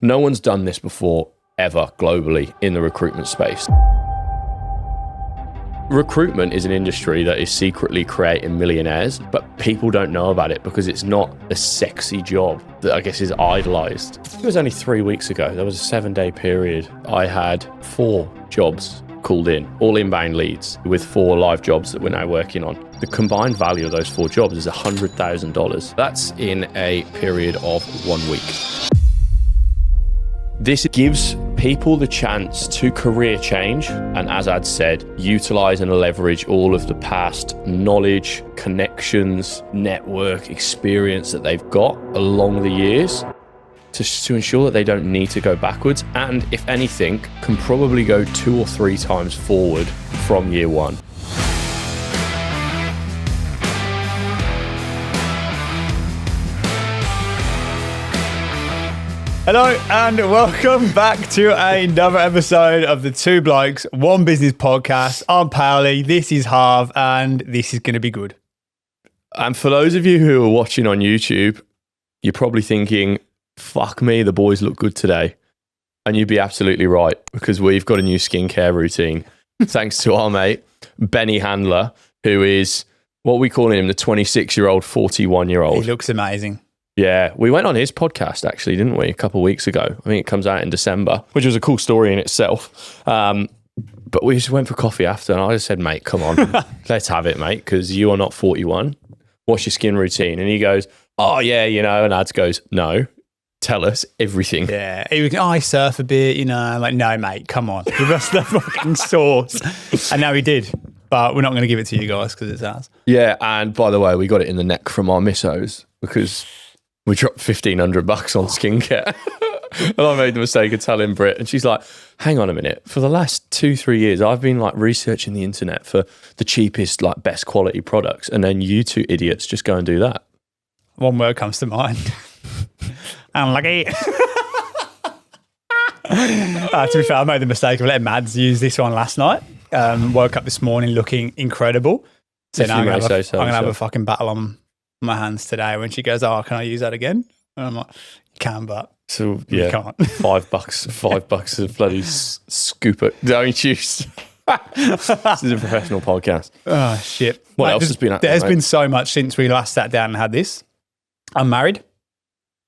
No one's done this before, ever, globally, in the recruitment space. Recruitment is an industry that is secretly creating millionaires, but people don't know about it because it's not a sexy job that I guess is idolized. It was only 3 weeks ago. There was a 7-day period. I had 4 jobs called in, all inbound leads, with 4 live jobs that we're now working on. The combined value of those 4 jobs is $100,000. That's in a period of 1 week. This gives people the chance to career change and, as I'd said, utilize and leverage all of the past knowledge, connections, network, experience that they've got along the years to ensure that they don't need to go backwards, and if anything, can probably go 2 or 3 times forward from year one. Hello and welcome back to another episode of the Two Blokes, One Business podcast. I'm Powell, this is Harv, and this is going to be good. And for those of you who are watching on YouTube, you're probably thinking, fuck me, the boys look good today. And you'd be absolutely right, because we've got a new skincare routine, thanks to our mate, Benny Handler, who is, what we calling him, the 26-year-old, 41-year-old. He looks amazing. Yeah, we went on his podcast actually, didn't we? A couple of weeks ago. I think it comes out in December, which was a cool story in itself. But we just went for coffee after, and I just said, mate, come on, let's have it, mate, because you are not 41. What's your skin routine? And he goes, oh, yeah, you know, and Ads goes, no, tell us everything. Yeah, he was, I surf a bit, you know. I'm like, no, mate, come on, give us the fucking sauce. And now he did, but we're not going to give it to you guys because it's ours. Yeah, and by the way, we got it in the neck from our missos because we dropped $1,500 on skincare. And I made the mistake of telling Britt, and she's like, hang on a minute. For the last 2-3 years, I've been like researching the internet for the cheapest, like best quality products. And then you two idiots just go and do that. One word comes to mind. Unlucky. To be fair, I made the mistake of letting Mads use this one last night. Woke up this morning looking incredible. So now I'm going to have a fucking battle on my hands today when she goes, oh, can I use that again? And I'm like, you can, but so yeah, you can't. $5 of bloody scoop it. Don't use. This is a professional podcast. Oh shit! What else has been happening? There's been so much since we last sat down and had this. I'm married.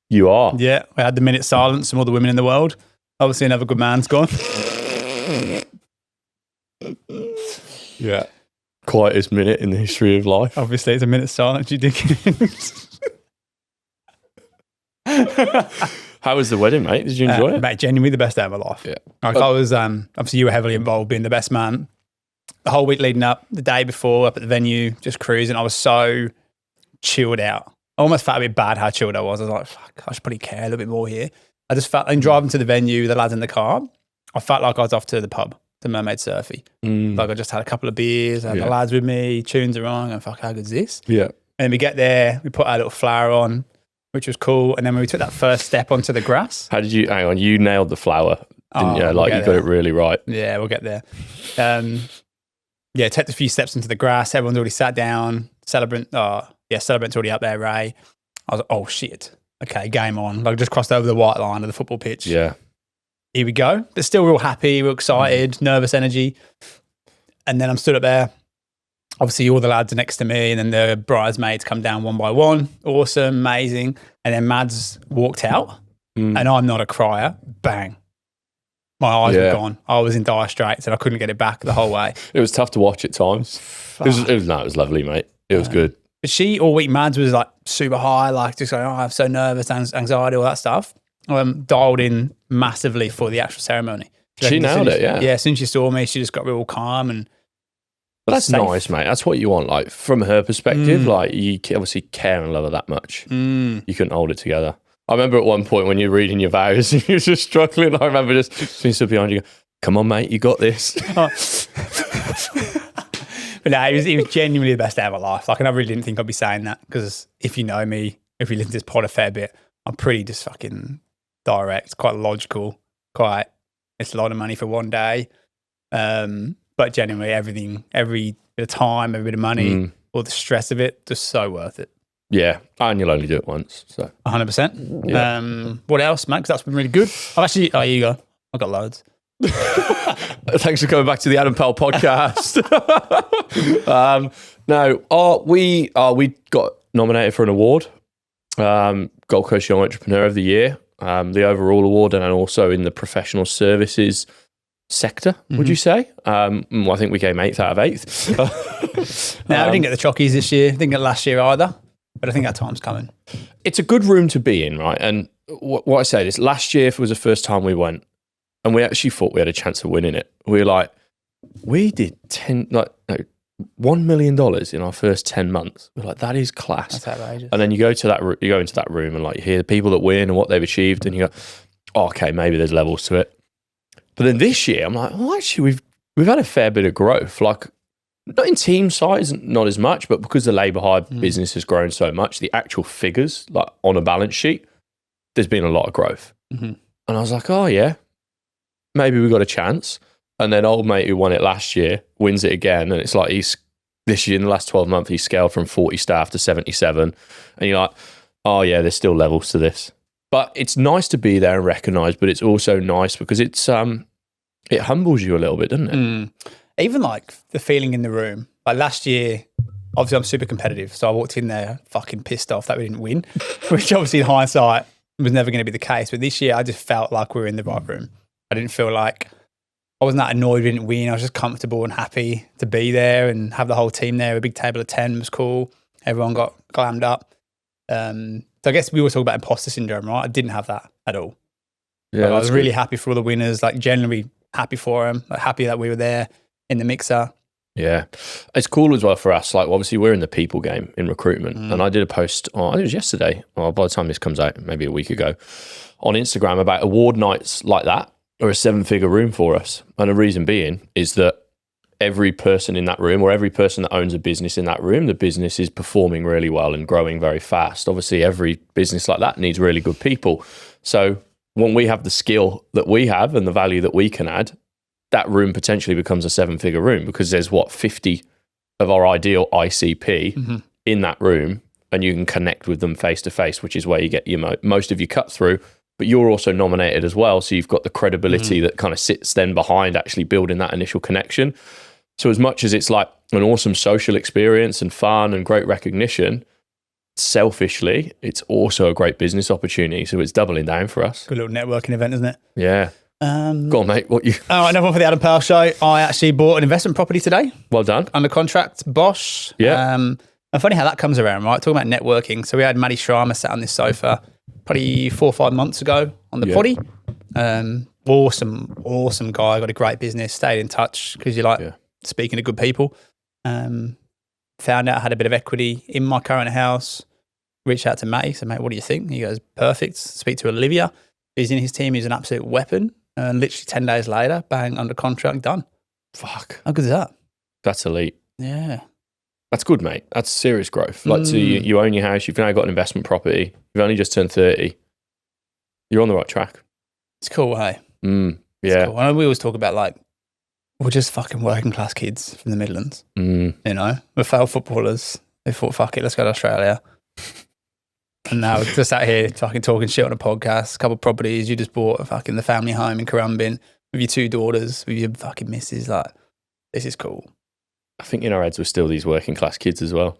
You are? Yeah, we had the minute silence from all the women in the world. Obviously, another good man's gone. Yeah. Quietest minute in the history of life. Obviously, it's a minute silence, you dickhead. How was the wedding, mate? Did you enjoy it? Mate, genuinely the best day of my life. Yeah. Like I was, obviously you were heavily involved being the best man. The whole week leading up, the day before, up at the venue, just cruising. I was so chilled out. I almost felt a bit bad how chilled I was. I was like, fuck, I should probably care a little bit more here. I just felt, and driving to the venue, the lads in the car, I felt like I was off to the pub, to Mermaid Surfy. Like I just had a couple of beers, I had the lads with me, tunes are on, and fuck, how good's this? Yeah. And then we get there, we put our little flower on, which was cool. And then when we took that first step onto the grass. How did you, hang on, you nailed the flower, didn't you? Like you got it really right. Yeah, we'll get there. Yeah, took a few steps into the grass. Everyone's already sat down. Celebrant's already up there, Ray. I was like, oh shit. Okay, game on. Like just crossed over the white line of the football pitch. Yeah. Here we go. But still real happy, real excited, nervous energy. And then I'm stood up there. Obviously, all the lads are next to me, and then the bridesmaids come down one by one. Awesome, amazing. And then Mads walked out, and I'm not a crier. Bang. My eyes were gone. I was in dire straits, and I couldn't get it back the whole way. It was tough to watch at times. It was lovely, mate. It was good. But she, all week, Mads was like super high, like just going, oh, I'm so nervous, anxiety, all that stuff. Dialed in massively for the actual ceremony. She nailed it, yeah. Yeah, as soon as she saw me, she just got real calm and. But that's safe. Nice, mate. That's what you want. Like from her perspective, like you obviously care and love her that much. You couldn't hold it together. I remember at one point when you're reading your vows and you're just struggling. I remember just being stood behind you, come on, mate, you got this. But no, it was genuinely the best day of my life. Like, and I really didn't think I'd be saying that because if you know me, if you listen to this pod a fair bit, I'm pretty just fucking direct, quite logical, it's a lot of money for one day. But genuinely everything, every bit of time, every bit of money, all the stress of it, just so worth it. Yeah, and you'll only do it once. So 100%. Yeah. What else, mate? Because that's been really good. Here you go. I've got loads. Thanks for coming back to the Adam Powell podcast. We got nominated for an award, Gold Coast Young Entrepreneur of the Year, the overall award, and then also in the professional services sector, would you say? I think we came 8th out of 8th. Now, we didn't get the chockies this year. Didn't get last year either. But I think that time's coming. It's a good room to be in, right? And what I say is last year was the first time we went, and we actually thought we had a chance of winning it. We were like, we did $1 million in our first 10 months. We're like, that is class. That's outrageous. And then you go into that room and like you hear the people that win and what they've achieved, and you go, oh, okay, maybe there's levels to it. But then this year, I'm like, well, actually, we've had a fair bit of growth. Like, not in team size, not as much, but because the labour hire business has grown so much, the actual figures, like on a balance sheet, there's been a lot of growth. And I was like, oh yeah, maybe we got a chance. And then old mate who won it last year wins it again, and it's like this year in the last 12 months he's scaled from 40 staff to 77, and you're like, oh yeah, there's still levels to this. But it's nice to be there and recognised, but it's also nice because it humbles you a little bit, doesn't it? Even like the feeling in the room. Like last year, obviously I'm super competitive, so I walked in there fucking pissed off that we didn't win, which obviously in hindsight was never going to be the case. But this year I just felt like we were in the right room. I didn't feel like, I wasn't that annoyed we didn't win. I was just comfortable and happy to be there and have the whole team there. A big table of 10 was cool. Everyone got glammed up. So I guess we were talking about imposter syndrome, right? I didn't have that at all. Yeah, I was really happy for all the winners, like genuinely happy for them, like happy that we were there in the mixer. Yeah. It's cool as well for us. Like, obviously, we're in the people game in recruitment. And I did a post, I think it was yesterday, or by the time this comes out, maybe a week ago, on Instagram about award nights like that are a 7-figure room for us. And the reason being is that every person in that room, or every person that owns a business in that room, the business is performing really well and growing very fast. Obviously, every business like that needs really good people. So when we have the skill that we have and the value that we can add, that room potentially becomes a 7-figure room, because there's 50 of our ideal ICP in that room, and you can connect with them face to face, which is where you get your most of your cut through. But you're also nominated as well, so you've got the credibility that kind of sits then behind actually building that initial connection. So as much as it's like an awesome social experience and fun and great recognition, selfishly, it's also a great business opportunity. So it's doubling down for us. Good little networking event, isn't it? Yeah. Go on, mate. Another one for the Adam Powell Show. I actually bought an investment property today. Well done. Under contract, Bosch. Yeah. And funny how that comes around, right? Talking about networking. So we had Maddie Schreimer sat on this sofa probably 4 or 5 months ago on the potty. Awesome guy. Got a great business. Stayed in touch because you like speaking to good people. Found out I had a bit of equity in my current house. Reached out to Matty. Said, mate, what do you think? He goes, perfect. Speak to Olivia. He's in his team. He's an absolute weapon. And literally 10 days later, bang, under contract, done. Fuck. How good is that? That's elite. Yeah. That's good, mate. That's serious growth. Like, so you own your house. You've now got an investment property. You've only just turned 30. You're on the right track. It's cool, hey? Yeah. Cool. I know we always talk about, like, we're just fucking working class kids from the Midlands. You know? We're failed footballers. They thought, fuck it, let's go to Australia. And now we're just out here fucking talking shit on a podcast, a couple of properties. You just bought fucking the family home in Currumbin with your 2 daughters, with your fucking missus. Like, this is cool. I think in our heads we're still these working class kids as well,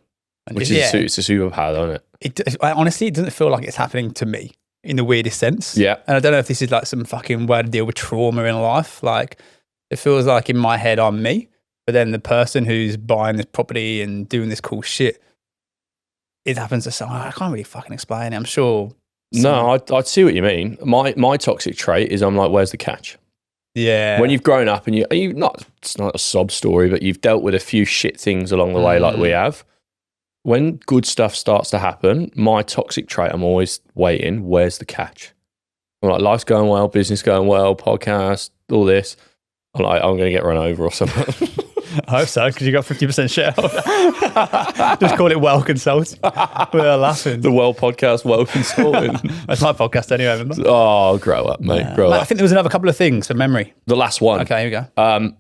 which is it's a superpower, isn't it? Honestly, it doesn't feel like it's happening to me in the weirdest sense. Yeah. And I don't know if this is like some fucking way to deal with trauma in life. Like, it feels like in my head I'm me, but then the person who's buying this property and doing this cool shit, it happens to someone. I can't really fucking explain it. I'm sure. No, I'd see what you mean. My toxic trait is I'm like, where's the catch? Yeah. When you've grown up and it's not a sob story, but you've dealt with a few shit things along the way like we have. When good stuff starts to happen, my toxic trait, I'm always waiting, where's the catch? I'm like, life's going well, business going well, podcast, all this. I'm like, I'm going to get run over or something. I hope so, because you got 50% share. Just call it Well Consulting. We're laughing. The Well Podcast, Well Consulting. That's my podcast anyway, remember? Oh, grow up, mate. Grow up. I think there was another couple of things from memory. The last one. Okay, here we go.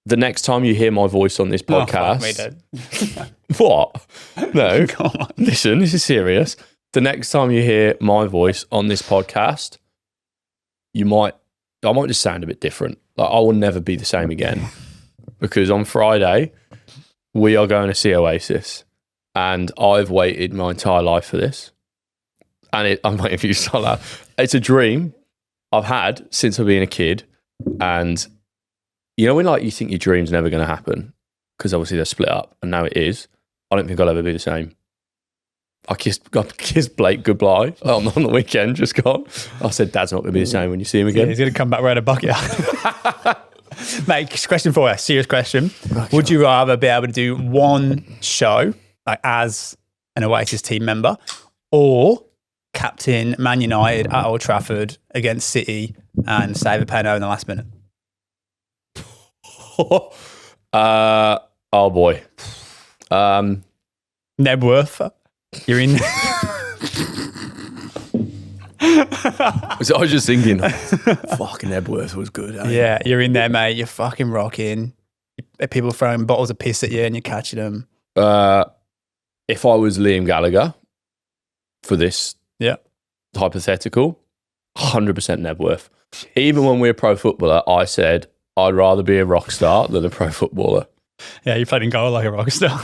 the next time you hear my voice on this Oh, fuck me, podcast, dude. what? No, Come on. listen, this is serious. The next time you hear my voice on this podcast, I might just sound a bit different. Like, I will never be the same again, because on Friday we are going to see Oasis, and I've waited my entire life for this. And I'm waiting for you to start laughing. It's a dream I've had since I've been a kid, and you know when like you think your dream's never going to happen because obviously they're split up, and now it is. I don't think I'll ever be the same. I kissed Blake goodbye on the weekend, just gone. I said, Dad's not going to be the same when you see him again. Yeah, he's going to come back wearing a bucket. Mate, question for you, serious question. Okay. Would you rather be able to do one show like as an Oasis team member, or captain Man United at Old Trafford against City and save a penno in the last minute? Oh boy. Nebworth, you're in. So I was just thinking, fucking Ebworth was good. Yeah, you're in there, mate. You're fucking rocking. People throwing bottles of piss at you and you're catching them. If I was Liam Gallagher for this hypothetical, 100% Nebworth. Even when we were pro footballer, I said I'd rather be a rock star than a pro footballer. Yeah, you played in goal like a rock star.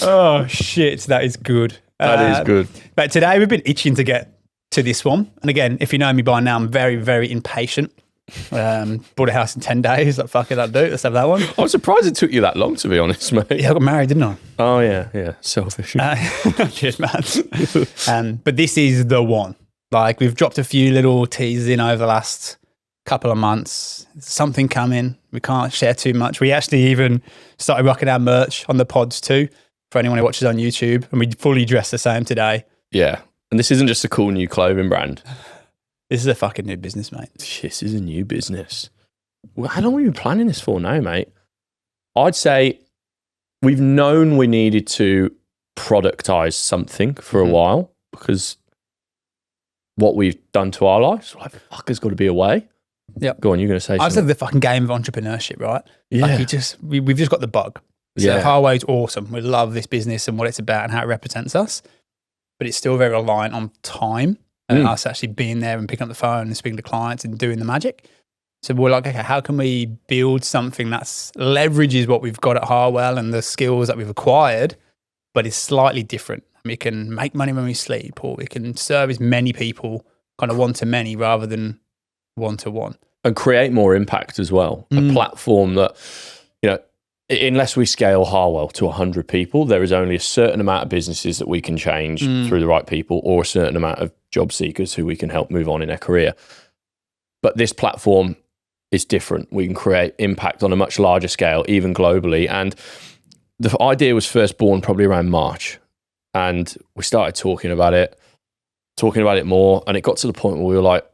Oh, shit. That is good. That is good. But today we've been itching to get to this one. And again, if you know me by now, I'm very, very impatient. Bought a house in 10 days. Like, fuck it, I'll do it. Let's have that one. I'm surprised it took you that long, to be honest, mate. Yeah, I got married, didn't I? Oh, yeah. Selfish. Cheers, man. But this is the one. Like, we've dropped a few little teasers in over the last couple of months. Something coming. We can't share too much. We actually even started rocking our merch on the pods too, for anyone who watches on YouTube. And we fully dress the same today. Yeah. And this isn't just a cool new clothing brand. This is a fucking new business, mate. This is a new business. Well, how long have we been planning this for now, mate? I'd say we've known we needed to productize something for a while, because what we've done to our lives, like, fuck, there's got to be a way. Yeah. Go on, you're going to say I just something. love the fucking game of entrepreneurship, right? Yeah. Like we've just got the bug. So Yeah. Harwell's awesome. We love this business and what it's about and how it represents us. But it's still very reliant on time and us actually being there and picking up the phone and speaking to clients and doing the magic. So we're like, okay, how can we build something that leverages what we've got at Harwell and the skills that we've acquired, but is slightly different? We can make money when we sleep, or we can service many people kind of one-to-many rather than one-to-one. And create more impact as well. A platform that, you know, unless we scale Harwell to 100 people, there is only a certain amount of businesses that we can change through the right people, or a certain amount of job seekers who we can help move on in their career. But this platform is different. We can create impact on a much larger scale, even globally. And the idea was first born probably around March. And we started talking about it more. And it got to the point where we were like,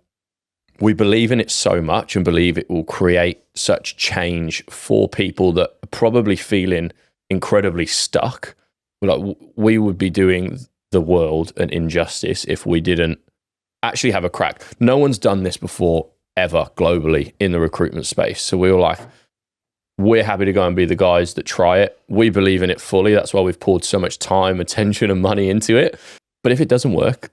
we believe in it so much and believe it will create such change for people that are probably feeling incredibly stuck. Like, we would be doing the world an injustice if we didn't actually have a crack. No one's done this before ever globally in the recruitment space. So we were like, we're happy to go and be the guys that try it. We believe in it fully. That's why we've poured so much time, attention, and money into it. But if it doesn't work,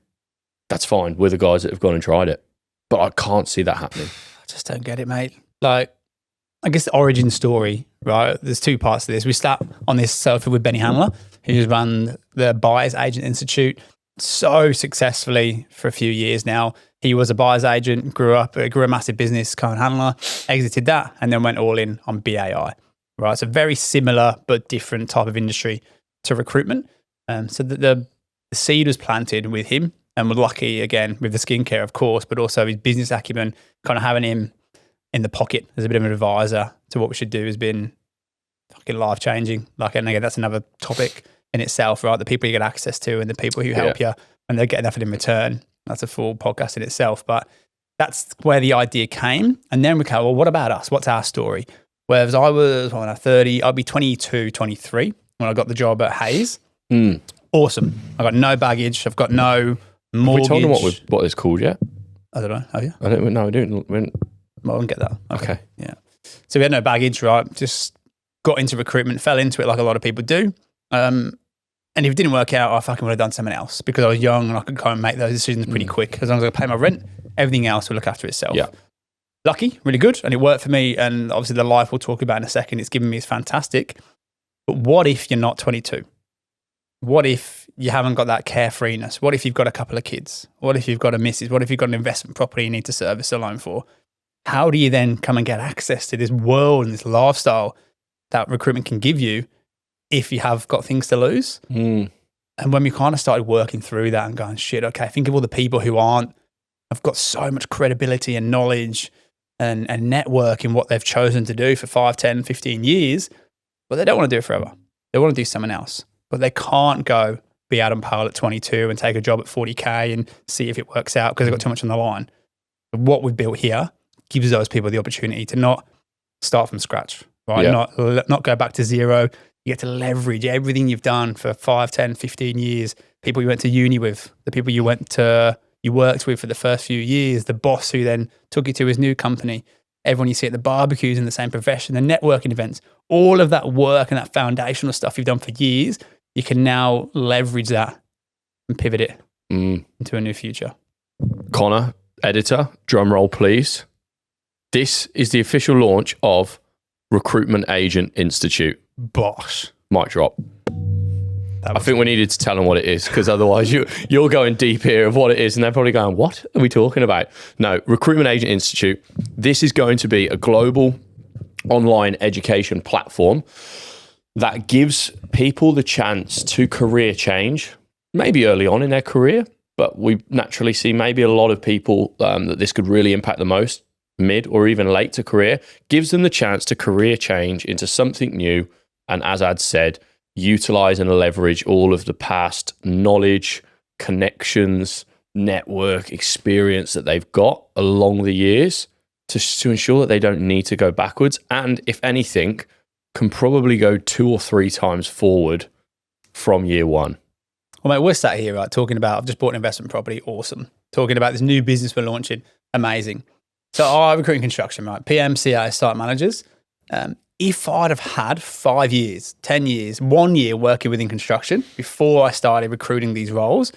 that's fine. We're the guys that have gone and tried it. But I can't see that happening. I just don't get it, mate. Like, I guess the origin story, right? There's two parts to this. We start on this selfie with Benny Handler, who's run the Buyers Agent Institute so successfully for a few years now. He was a buyer's agent, grew a massive business, Cohen Handler, exited that, and then went all in on BAI, right? It's a very similar but different type of industry to recruitment. So the seed was planted with him, and we're lucky, again, with the skincare, of course, but also his business acumen, kind of having him in the pocket as a bit of an advisor to what we should do has been fucking life-changing. Like, and again, that's another topic in itself, right? The people you get access to and the people who help you, and they're getting nothing in return. That's a full podcast in itself. But that's where the idea came. And then we go, well, what about us? What's our story? Whereas I was, when I was 30, I'd be 22, 23 when I got the job at Hayes. Awesome. I got no baggage. I've got no mortgage. Have we told them what it's called yet? I don't know. Have you? I don't know. We didn't. Well, I won't get that. Okay. Yeah. So we had no baggage, right? Just got into recruitment, fell into it like a lot of people do. And if it didn't work out, I fucking would have done something else because I was young and I could go and make those decisions pretty quick. As long as I pay my rent, everything else will look after itself. Yeah. Lucky, really good. And it worked for me. And obviously the life we'll talk about in a second, it's given me is fantastic. But what if you're not 22? What if you haven't got that carefreeness? What if you've got a couple of kids? What if you've got a missus? What if you've got an investment property you need to service a loan for? How do you then come and get access to this world and this lifestyle that recruitment can give you if you have got things to lose? And when we kind of started working through that and going, shit, okay, think of all the people who have got so much credibility and knowledge and network in what they've chosen to do for 5, 10, 15 years, but they don't want to do it forever. They want to do something else. But they can't go be Adam Powell at 22 and take a job at 40K and see if it works out because they've got too much on the line. But what we've built here gives those people the opportunity to not start from scratch, right? Yeah. Not go back to zero. You get to leverage everything you've done for 5, 10, 15 years, people you went to uni with, the people you worked with for the first few years, the boss who then took you to his new company, everyone you see at the barbecues in the same profession, the networking events, all of that work and that foundational stuff you've done for years, you can now leverage that and pivot it into a new future. Connor, editor, drum roll please. This is the official launch of Recruitment Agent Institute. Bosh. Mic drop. I think we needed to tell them what it is because otherwise you're going deep here of what it is and they're probably going, what are we talking about? No, Recruitment Agent Institute. This is going to be a global online education platform that gives people the chance to career change, maybe early on in their career, but we naturally see maybe a lot of people that this could really impact the most, mid or even late to career, gives them the chance to career change into something new. And as I'd said, utilize and leverage all of the past knowledge, connections, network, experience that they've got along the years to ensure that they don't need to go backwards. And if anything, can probably go 2 or 3 times forward from year one. Well, mate, we're sat here, right, talking about, I've just bought an investment property, awesome. Talking about this new business we're launching, amazing. So I recruit in construction, right? PM, CA, site managers. If I'd have had 5 years, 10 years, 1 year working within construction before I started recruiting these roles,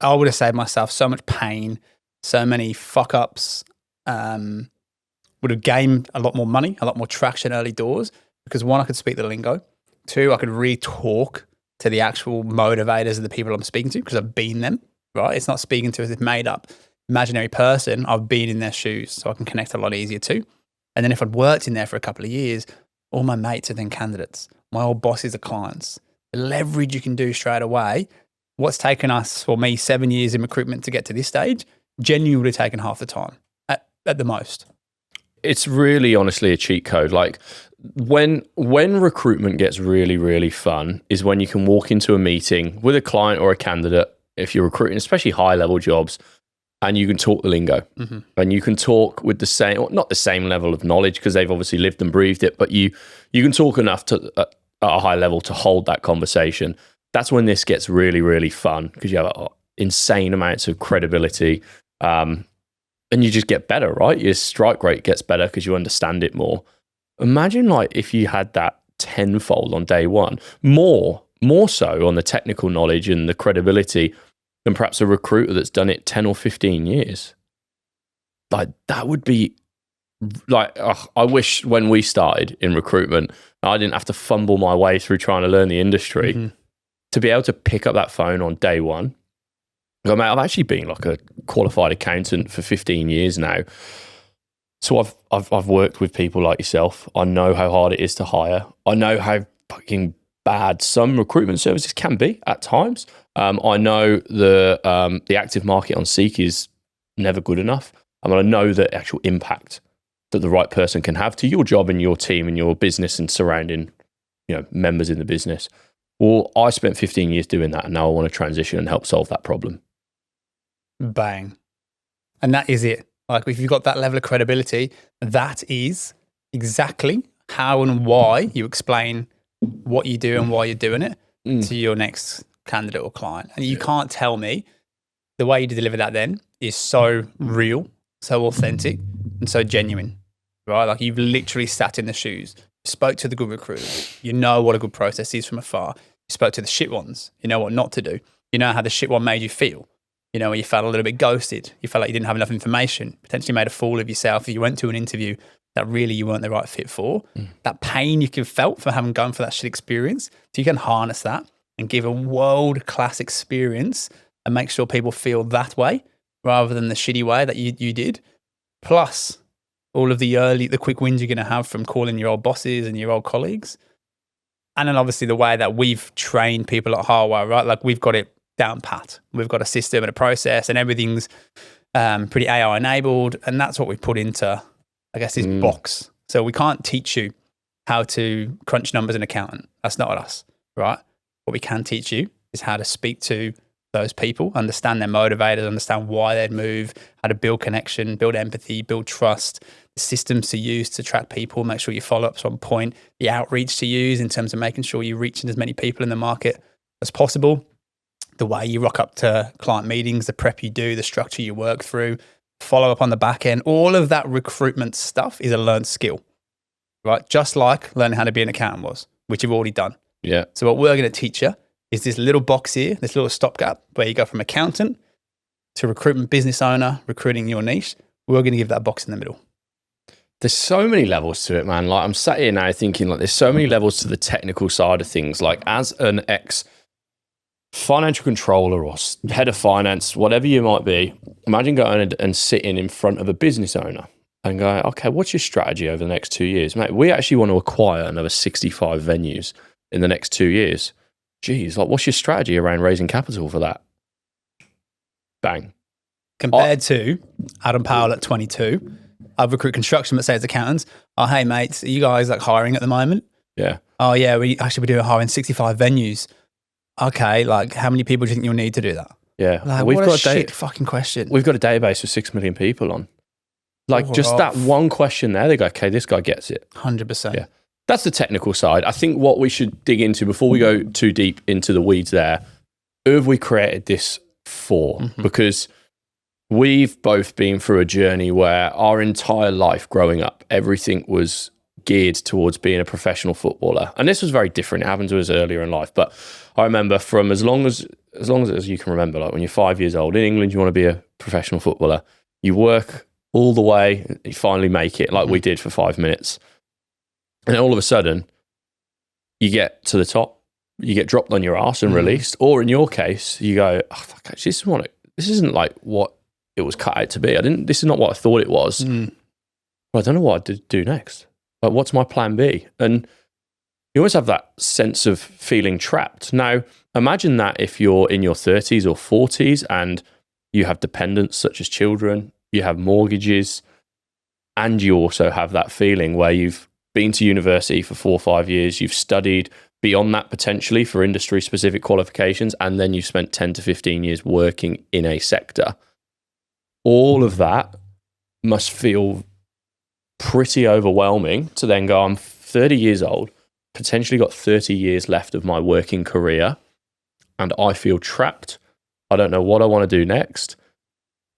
I would have saved myself so much pain, so many fuck ups, would have gained a lot more money, a lot more traction early doors. Because 1, I could speak the lingo. 2, I could really talk to the actual motivators of the people I'm speaking to because I've been them, right? It's not speaking to a made up imaginary person. I've been in their shoes, so I can connect a lot easier too. And then if I'd worked in there for a couple of years, all my mates are then candidates. My old bosses are clients. The leverage you can do straight away. What's taken us, or me, 7 years in recruitment to get to this stage, genuinely would have taken half the time at the most. It's really honestly a cheat code. Like when recruitment gets really, really fun is when you can walk into a meeting with a client or a candidate, if you're recruiting, especially high level jobs, and you can talk the lingo and you can talk with the same, or not the same level of knowledge because they've obviously lived and breathed it, but you can talk enough to at a high level to hold that conversation. That's when this gets really, really fun because you have insane amounts of credibility. And you just get better, right? Your strike rate gets better because you understand it more. Imagine like if you had that tenfold on day one, more so on the technical knowledge and the credibility than perhaps a recruiter that's done it 10 or 15 years. Like that would be like, I wish when we started in recruitment, I didn't have to fumble my way through trying to learn the industry to be able to pick up that phone on day one. Mate, I've actually been like a qualified accountant for 15 years now. So I've worked with people like yourself. I know how hard it is to hire. I know how fucking bad some recruitment services can be at times. I know the active market on Seek is never good enough. I mean, I know the actual impact that the right person can have to your job and your team and your business and surrounding, members in the business. Well, I spent 15 years doing that, and now I want to transition and help solve that problem. Bang. And that is it. Like if you've got that level of credibility, that is exactly how and why you explain what you do and why you're doing it to your next candidate or client. And you can't tell me the way you deliver that then is so real, so authentic, and so genuine. right? Like you've literally sat in the shoes, spoke to the good recruiters. You know what a good process is from afar. You spoke to the shit ones. You know what not to do. You know how the shit one made you feel. You know, where you felt a little bit ghosted. You felt like you didn't have enough information, potentially made a fool of yourself. If you went to an interview that really you weren't the right fit for, that pain you can felt for having gone for that shit experience. So you can harness that and give a world-class experience and make sure people feel that way rather than the shitty way that you did. Plus all of the quick wins you're going to have from calling your old bosses and your old colleagues. And then obviously the way that we've trained people at Harwell, right? Like we've got it down pat. We've got a system and a process and everything's pretty AI enabled. And that's what we put into, I guess, this box. So we can't teach you how to crunch numbers in accountant. That's not us, right? What we can teach you is how to speak to those people, understand their motivators, understand why they'd move, how to build connection, build empathy, build trust, the systems to use to track people, make sure your follow-up's on point, the outreach to use in terms of making sure you're reaching as many people in the market as possible, the way you rock up to client meetings, the prep you do, the structure you work through, follow up on the back end. All of that recruitment stuff is a learned skill, right? Just like learning how to be an accountant was, which you've already done. Yeah. So what we're going to teach you is this little box here, this little stopgap where you go from accountant to recruitment business owner, recruiting your niche. We're going to give that box in the middle. There's so many levels to it, man. Like I'm sat here now thinking like there's so many levels to the technical side of things. Like as an financial controller or head of finance, whatever you might be, imagine going and sitting in front of a business owner and going, okay, what's your strategy over the next 2 years? Mate, we actually want to acquire another 65 venues in the next 2 years. Geez, like what's your strategy around raising capital for that? Bang. Compared to Adam Powell at 22, I've recruited construction that says accountants. Oh, hey mates, are you guys like hiring at the moment? Yeah. Oh yeah, we're doing hiring 65 venues. Okay, like how many people do you think you'll need to do that? Yeah. Like, what a shit fucking question. We've got a database with 6 million people on. Like just that one question there, they go, okay, this guy gets it. 100%. Yeah. That's the technical side. I think what we should dig into before we go too deep into the weeds there, who have we created this for? Because we've both been through a journey where our entire life growing up, everything was geared towards being a professional footballer. And this was very different. It happened to us earlier in life. But I remember from as long as you can remember, like when you're 5 years old, in England, you want to be a professional footballer. You work all the way, you finally make it like we did for 5 minutes. And then all of a sudden, you get to the top, you get dropped on your ass and released. Or in your case, you go, oh, fuck, actually, this isn't like what it was cut out to be. This is not what I thought it was. Well, I don't know what I'd do next. Like, what's my plan B? And you always have that sense of feeling trapped. Now, imagine that if you're in your 30s or 40s and you have dependents such as children, you have mortgages, and you also have that feeling where you've been to university for 4 or 5 years, you've studied beyond that potentially for industry-specific qualifications, and then you've spent 10 to 15 years working in a sector. All of that must feel pretty overwhelming to then go, I'm 30 years old, potentially got 30 years left of my working career, and I feel trapped. I don't know what I want to do next.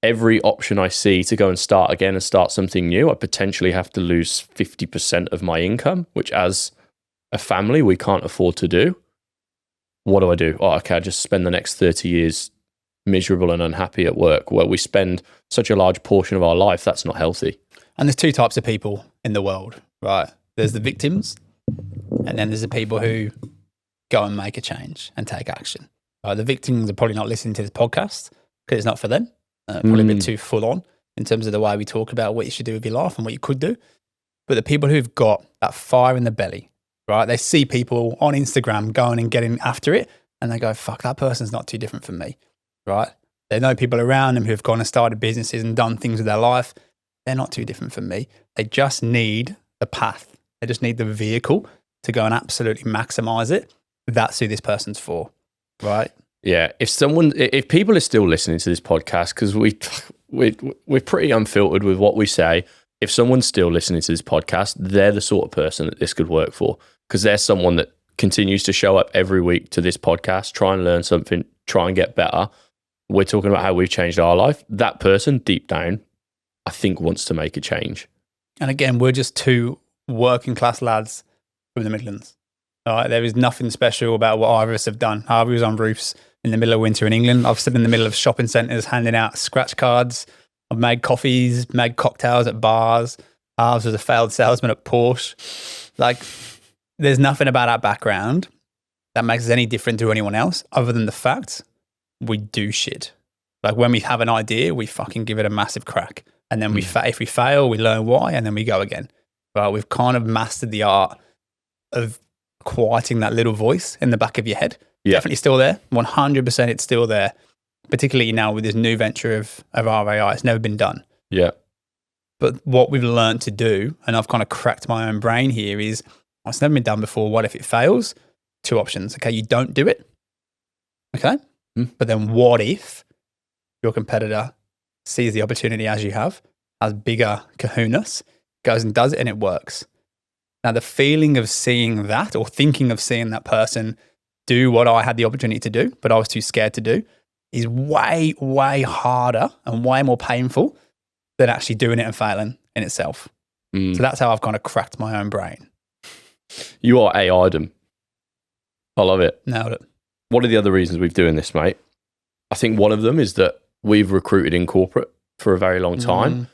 Every option I see to go and start again and start something new, I potentially have to lose 50% of my income, which as a family, we can't afford to do. What do I do? Oh, okay, I just spend the next 30 years miserable and unhappy at work, where we spend such a large portion of our life. That's not healthy. And there's two types of people in the world, right? There's the victims, and then there's the people who go and make a change and take action. The victims are probably not listening to this podcast because it's not for them. Probably a bit too full on in terms of the way we talk about what you should do with your life and what you could do. But the people who've got that fire in the belly, right? They see people on Instagram going and getting after it, and they go, fuck, that person's not too different from me, right? They know people around them who've gone and started businesses and done things with their life. They're not too different from me. They just need the path. They just need the vehicle to go and absolutely maximize it. That's who this person's for, right? Yeah. If people are still listening to this podcast, because we're pretty unfiltered with what we say. If someone's still listening to this podcast, they're the sort of person that this could work for, because they're someone that continues to show up every week to this podcast, try and learn something, try and get better. We're talking about how we've changed our life. That person deep down, I think, wants to make a change. And again, we're just two working class lads from the Midlands. All right, there is nothing special about what either of us have done. Harvey was on roofs in the middle of winter in England. I've stood in the middle of shopping centres handing out scratch cards. I've made coffees, made cocktails at bars. Harvey was a failed salesman at Porsche. Like, there's nothing about our background that makes us any different to anyone else other than the fact we do shit. Like, when we have an idea, we fucking give it a massive crack. And then if we fail, we learn why, and then we go again. But we've kind of mastered the art of quieting that little voice in the back of your head. Yeah. Definitely still there. 100% it's still there. Particularly now with this new venture of RAI. It's never been done. Yeah. But what we've learned to do, and I've kind of cracked my own brain here, is it's never been done before. What if it fails? Two options. Okay, you don't do it. Okay? But then what if your competitor sees the opportunity as you have, has bigger kahunas, goes and does it, and it works? Now, the feeling of seeing that, or thinking of seeing that person do what I had the opportunity to do, but I was too scared to do, is way, way harder and way more painful than actually doing it and failing in itself. So that's how I've kind of cracked my own brain. You are AI'd them. I love it. Nailed it. What are the other reasons we're doing this, mate? I think one of them is that we've recruited in corporate for a very long time.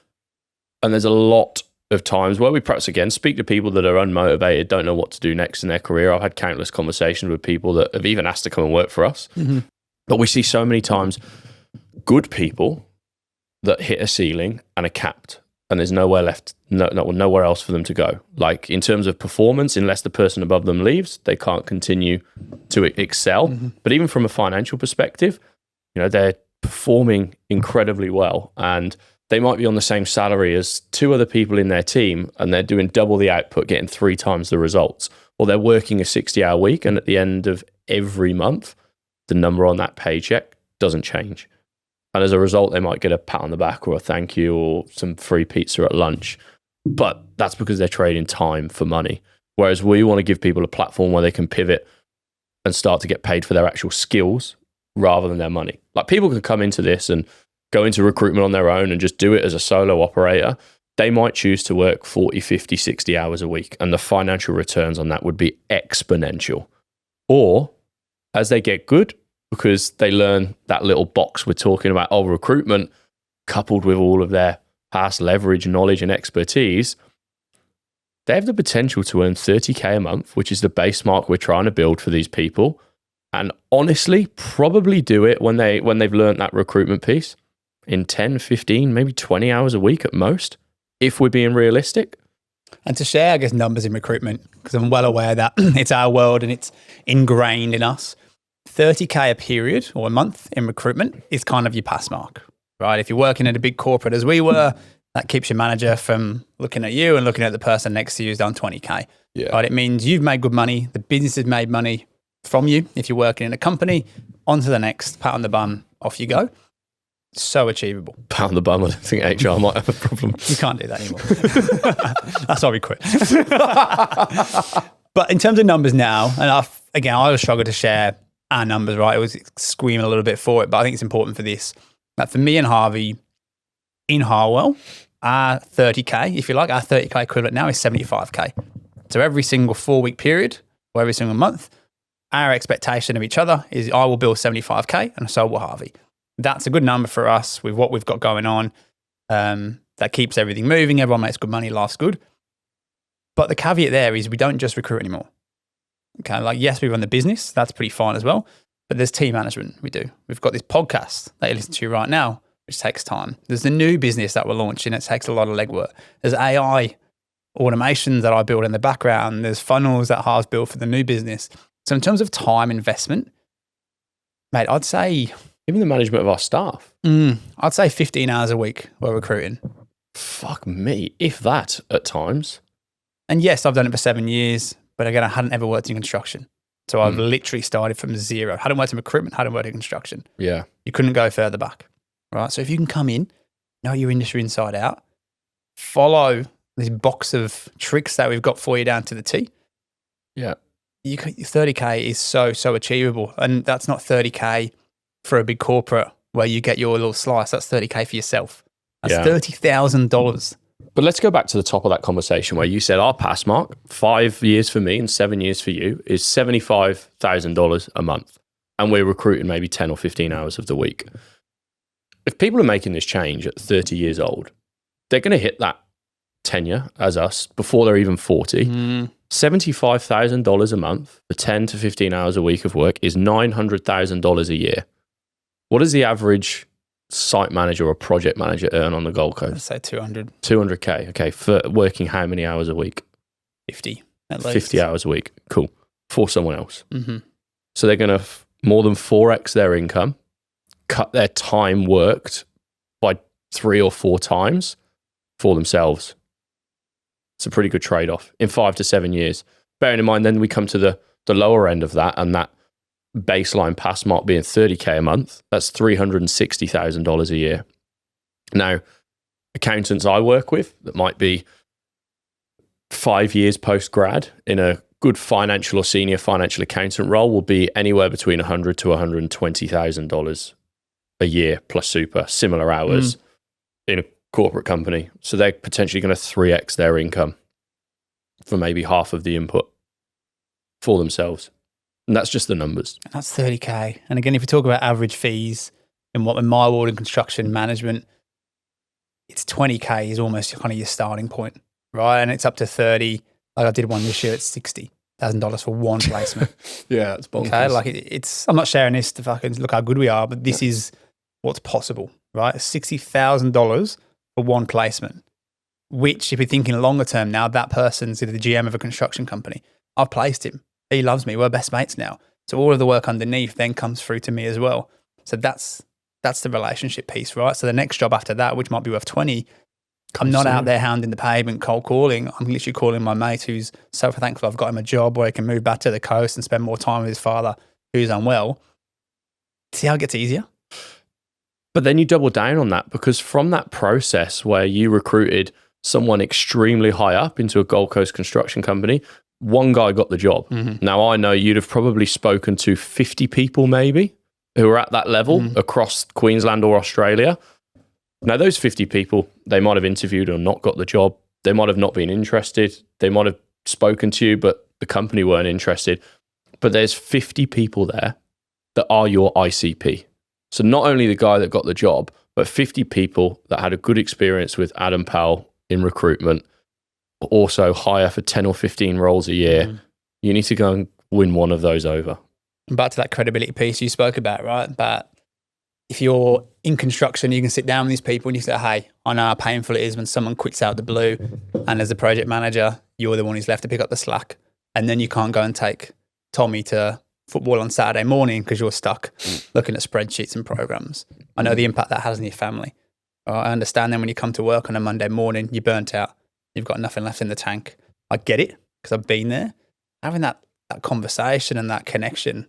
And there's a lot of times where we perhaps, again, speak to people that are unmotivated, don't know what to do next in their career. I've had countless conversations with people that have even asked to come and work for us. But we see so many times good people that hit a ceiling and are capped, and there's nowhere left, nowhere else for them to go. Like, in terms of performance, unless the person above them leaves, they can't continue to excel. But even from a financial perspective, you know, they're performing incredibly well, and they might be on the same salary as two other people in their team, and they're doing double the output, getting 3 times the results. Or they're working a 60-hour week, and at the end of every month, the number on that paycheck doesn't change. And as a result, they might get a pat on the back or a thank you or some free pizza at lunch. But that's because they're trading time for money. Whereas we want to give people a platform where they can pivot and start to get paid for their actual skills rather than their money. Like, people can come into this and go into recruitment on their own and just do it as a solo operator. They might choose to work 40, 50, 60 hours a week, and the financial returns on that would be exponential. Or as they get good, because they learn that little box we're talking about of recruitment, coupled with all of their past leverage, knowledge, and expertise, they have the potential to earn 30K a month, which is the base mark we're trying to build for these people. And honestly, probably do it when they've learned that recruitment piece in 10, 15, maybe 20 hours a week at most, if we're being realistic. And to share, I guess, numbers in recruitment, because I'm well aware that it's our world and it's ingrained in us. 30K a period or a month in recruitment is kind of your pass mark, right? If you're working at a big corporate as we were, that keeps your manager from looking at you and looking at the person next to you who's done 20K. Yeah. Right? It means you've made good money. The business has made money from you. If you're working in a company, on to the next, pat on the bum, off you go. So achievable. Pat on the bum, I think HR might have a problem. You can't do that anymore. That's why we quit. But in terms of numbers now, and I always struggle to share our numbers, right? I was screaming a little bit for it, but I think it's important for this. That for me and Harvey in Harwell, our 30K, if you like, our 30K equivalent now is 75K. So every single 4-week period or every single month, our expectation of each other is I will bill 75K and so will Harvey. That's a good number for us with what we've got going on. That keeps everything moving. Everyone makes good money, life's good. But the caveat there is we don't just recruit anymore. Okay, like, yes, we run the business. That's pretty fine as well. But there's team management we do. We've got this podcast that you listen to right now, which takes time. There's the new business that we're launching. It takes a lot of legwork. There's AI automations that I build in the background. There's funnels that Harv's built for the new business. So in terms of time investment, mate, I'd say... Even the management of our staff. I'd say 15 hours a week we're recruiting. Fuck me, if that at times. And yes, I've done it for 7 years, but again, I hadn't ever worked in construction. So I've literally started from zero. Hadn't worked in recruitment, hadn't worked in construction. Yeah. You couldn't go further back, right? So if you can come in, know your industry inside out, follow this box of tricks that we've got for you down to the T. Yeah. 30K is so achievable. And that's not 30K for a big corporate where you get your little slice. That's 30K for yourself. That's $30,000 But let's go back to the top of that conversation where you said our pass mark, 5 years for me and 7 years for you, is $75,000 a month. And we're recruiting maybe 10 or 15 hours of the week. If people are making this change at 30 years old, they're going to hit that tenure as us before they're even 40. $75,000 a month for 10 to 15 hours a week of work is $900,000 a year. What does the average site manager or project manager earn on the Gold Coast? I'd say 200. 200K. Okay. For working how many hours a week? 50 at least. 50 hours a week. Cool. For someone else. Mm-hmm. So they're going to more than 4x their income, cut their time worked by 3 or 4 times for themselves. It's a pretty good trade-off in 5 to 7 years. Bearing in mind, then we come to the lower end of that, and that baseline pass mark being 30K a month. That's $360,000 a year. Now, accountants I work with that might be 5 years post-grad in a good financial or senior financial accountant role will be anywhere between $100,000 to $120,000 a year plus super, similar hours in a corporate company. So they're potentially going to 3x their income for maybe half of the input for themselves. And that's just the numbers. And that's 30K. And again, if you talk about average fees in my world in construction management, it's 20K is almost kind of your starting point, right? And it's up to 30. Like I did one this year at $60,000 for one placement. Yeah, it's bonkers. Okay, like it's. I'm not sharing this to fucking look how good we are, but this is what's possible, right? $60,000 for one placement. Which, if you're thinking longer term now, that person's either the GM of a construction company. I've placed him. He loves me. We're best mates now. So all of the work underneath then comes through to me as well. So that's the relationship piece, right? So the next job after that, which might be worth 20. I'm not out there hounding the pavement, cold calling. I'm literally calling my mate who's so thankful I've got him a job where he can move back to the coast and spend more time with his father who's unwell. See how it gets easier? But then you double down on that, because from that process where you recruited someone extremely high up into a Gold Coast construction company, one guy got the job. Mm-hmm. Now, I know you'd have probably spoken to 50 people maybe who are at that level across Queensland or Australia. Now, those 50 people, they might have interviewed or not got the job. They might have not been interested. They might have spoken to you, but the company weren't interested. But there's 50 people there that are your ICP. So not only the guy that got the job, but 50 people that had a good experience with Adam Powell in recruitment, also hire for 10 or 15 roles a year. You need to go and win one of those over. And back to that credibility piece you spoke about, right? But if you're in construction, you can sit down with these people and you say, hey, I know how painful it is when someone quits out the blue, and as a project manager, you're the one who's left to pick up the slack. And then you can't go and take Tommy to football on Saturday morning because you're stuck looking at spreadsheets and programs. I know the impact that has on your family. I understand then when you come to work on a Monday morning, you're burnt out. You've got nothing left in the tank. I get it because I've been there. Having that conversation and that connection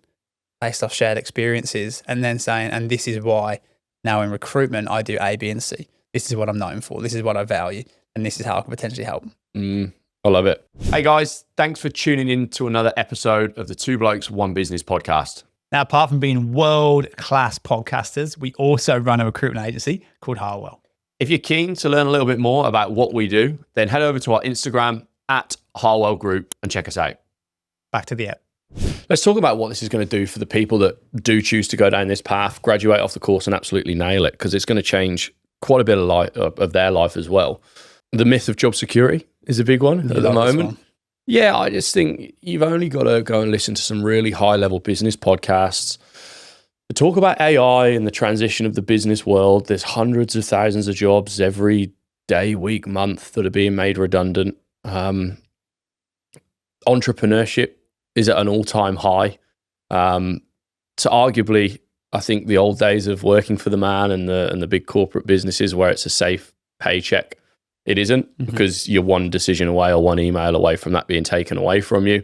based off shared experiences, and then saying, and this is why now in recruitment, I do A, B, and C. This is what I'm known for. This is what I value. And this is how I can potentially help. I love it. Hey guys, thanks for tuning in to another episode of the Two Blokes, One Business podcast. Now, apart from being world-class podcasters, we also run a recruitment agency called Harwell. If you're keen to learn a little bit more about what we do, then head over to our Instagram at Harwell Group and check us out. Back to the app. Let's talk about what this is going to do for the people that do choose to go down this path, graduate off the course and absolutely nail it, because it's going to change quite a bit of their life as well. The myth of job security is a big one at the moment. Yeah, I just think you've only got to go and listen to some really high-level business podcasts to talk about AI and the transition of the business world. There's hundreds of thousands of jobs every day, week, month that are being made redundant. Entrepreneurship is at an all-time high. So arguably, I think the old days of working for the man and the big corporate businesses where it's a safe paycheck, it isn't, because you're one decision away or one email away from that being taken away from you.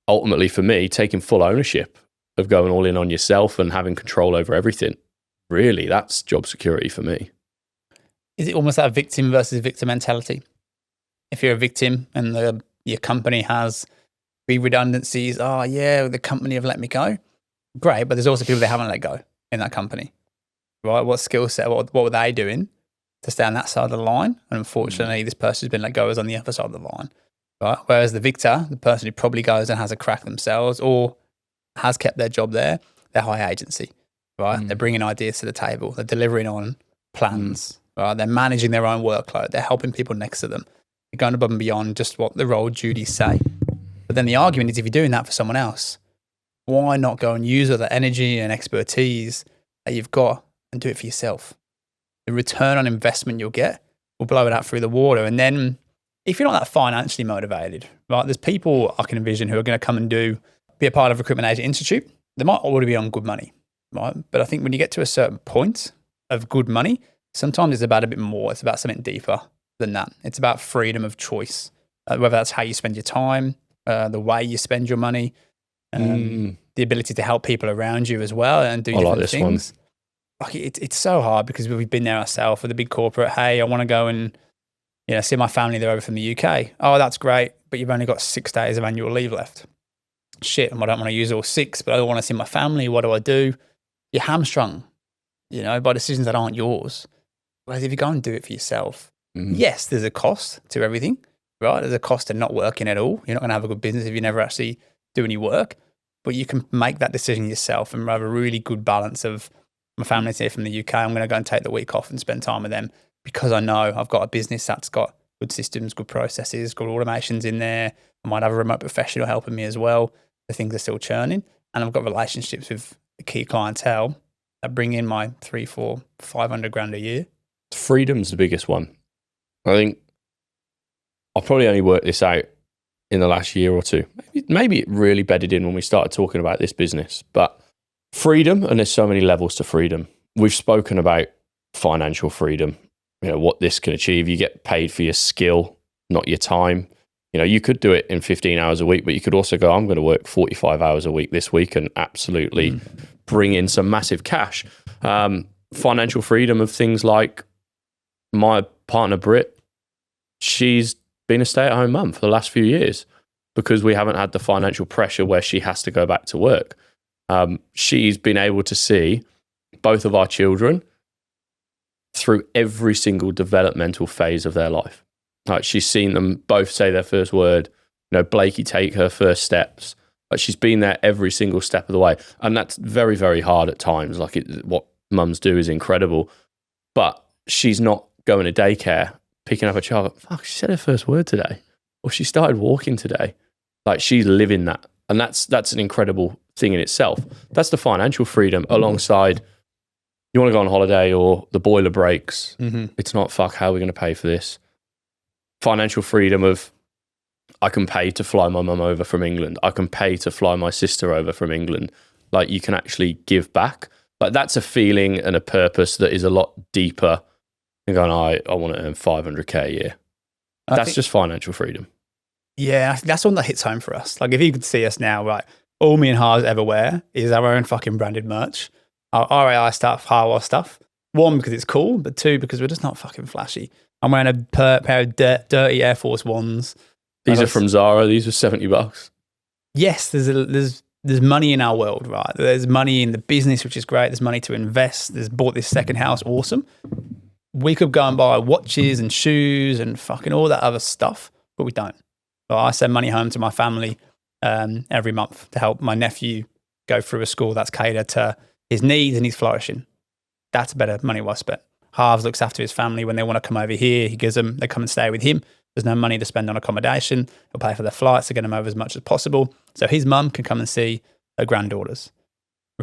Ultimately, for me, taking full ownership of going all in on yourself and having control over everything, really, that's job security for me. Is it almost that victim versus victim mentality? If you're a victim and your company has redundancies, oh yeah, the company have let me go. Great, but there's also people they haven't let go in that company, right? What skill set, what were they doing to stay on that side of the line. And unfortunately, this person who's been let go is on the other side of the line, right? Whereas the victor, the person who probably goes and has a crack themselves or has kept their job there, they're high agency, right? They're bringing ideas to the table. They're delivering on plans, right? They're managing their own workload. They're helping people next to them. They're going above and beyond just what the role duties say. But then the argument is if you're doing that for someone else, why not go and use all the energy and expertise that you've got and do it for yourself? The return on investment you'll get will blow it out through the water. And then if you're not that financially motivated, right, there's people I can envision who are going to come and be a part of Recruitment Agent Institute. They might already be on good money, right? But I think when you get to a certain point of good money, sometimes it's about a bit more. It's about something deeper than that. It's about freedom of choice, whether that's how you spend your time, the way you spend your money, the ability to help people around you as well and do different things. Like it's so hard because we've been there ourselves with a big corporate. Hey, I want to go and see my family. They're over from the UK. Oh, that's great, but you've only got 6 days of annual leave left. Shit, I don't want to use all 6, but I don't want to see my family. What do? You're hamstrung, by decisions that aren't yours. Whereas if you go and do it for yourself, yes, there's a cost to everything, right? There's a cost to not working at all. You're not going to have a good business if you never actually do any work. But you can make that decision yourself and have a really good balance of my family's here from the UK. I'm going to go and take the week off and spend time with them because I know I've got a business that's got good systems, good processes, good automations in there. I might have a remote professional helping me as well. The things are still churning. And I've got relationships with the key clientele that bring in my 300, 400, 500 grand a year. Freedom's the biggest one. I think I've probably only worked this out in the last year or two. Maybe it really bedded in when we started talking about this business. But freedom, and there's so many levels to freedom. We've spoken about financial freedom, what this can achieve. You get paid for your skill, not your time. You could do it in 15 hours a week, but you could also go, I'm going to work 45 hours a week this week and absolutely bring in some massive cash. Financial freedom of things like my partner, Britt, she's been a stay-at-home mum for the last few years because we haven't had the financial pressure where she has to go back to work. She's been able to see both of our children through every single developmental phase of their life. Like she's seen them both say their first word, Blakey take her first steps. Like she's been there every single step of the way. And that's very, very hard at times. Like what mums do is incredible. But she's not going to daycare, picking up a child. Fuck, she said her first word today. Or she started walking today. Like she's living that. And that's an incredible thing in itself. That's the financial freedom alongside you want to go on holiday or the boiler breaks. It's not, fuck, how are we going to pay for this? Financial freedom of I can pay to fly my mum over from England. I can pay to fly my sister over from England. Like you can actually give back. Like that's a feeling and a purpose that is a lot deeper than going, I want to earn 500k a year. That's just financial freedom. Yeah, that's one that hits home for us. Like if you could see us now, right, all me and Harz ever wear is our own fucking branded merch. Our RAI stuff, Harwell stuff. 1, because it's cool, but 2, because we're just not fucking flashy. I'm wearing a pair of dirty Air Force Ones. These are from Zara. These are $70. Yes, there's money in our world, right? There's money in the business, which is great. There's money to invest. There's bought this second house, awesome. We could go and buy watches and shoes and fucking all that other stuff, but we don't. So I send money home to my family every month to help my nephew go through a school that's catered to his needs and his flourishing. That's better money well spent. Harves looks after his family when they want to come over here. He gives them, they come and stay with him. There's no money to spend on accommodation. He'll pay for their flights to get them over as much as possible. So his mum can come and see her granddaughters.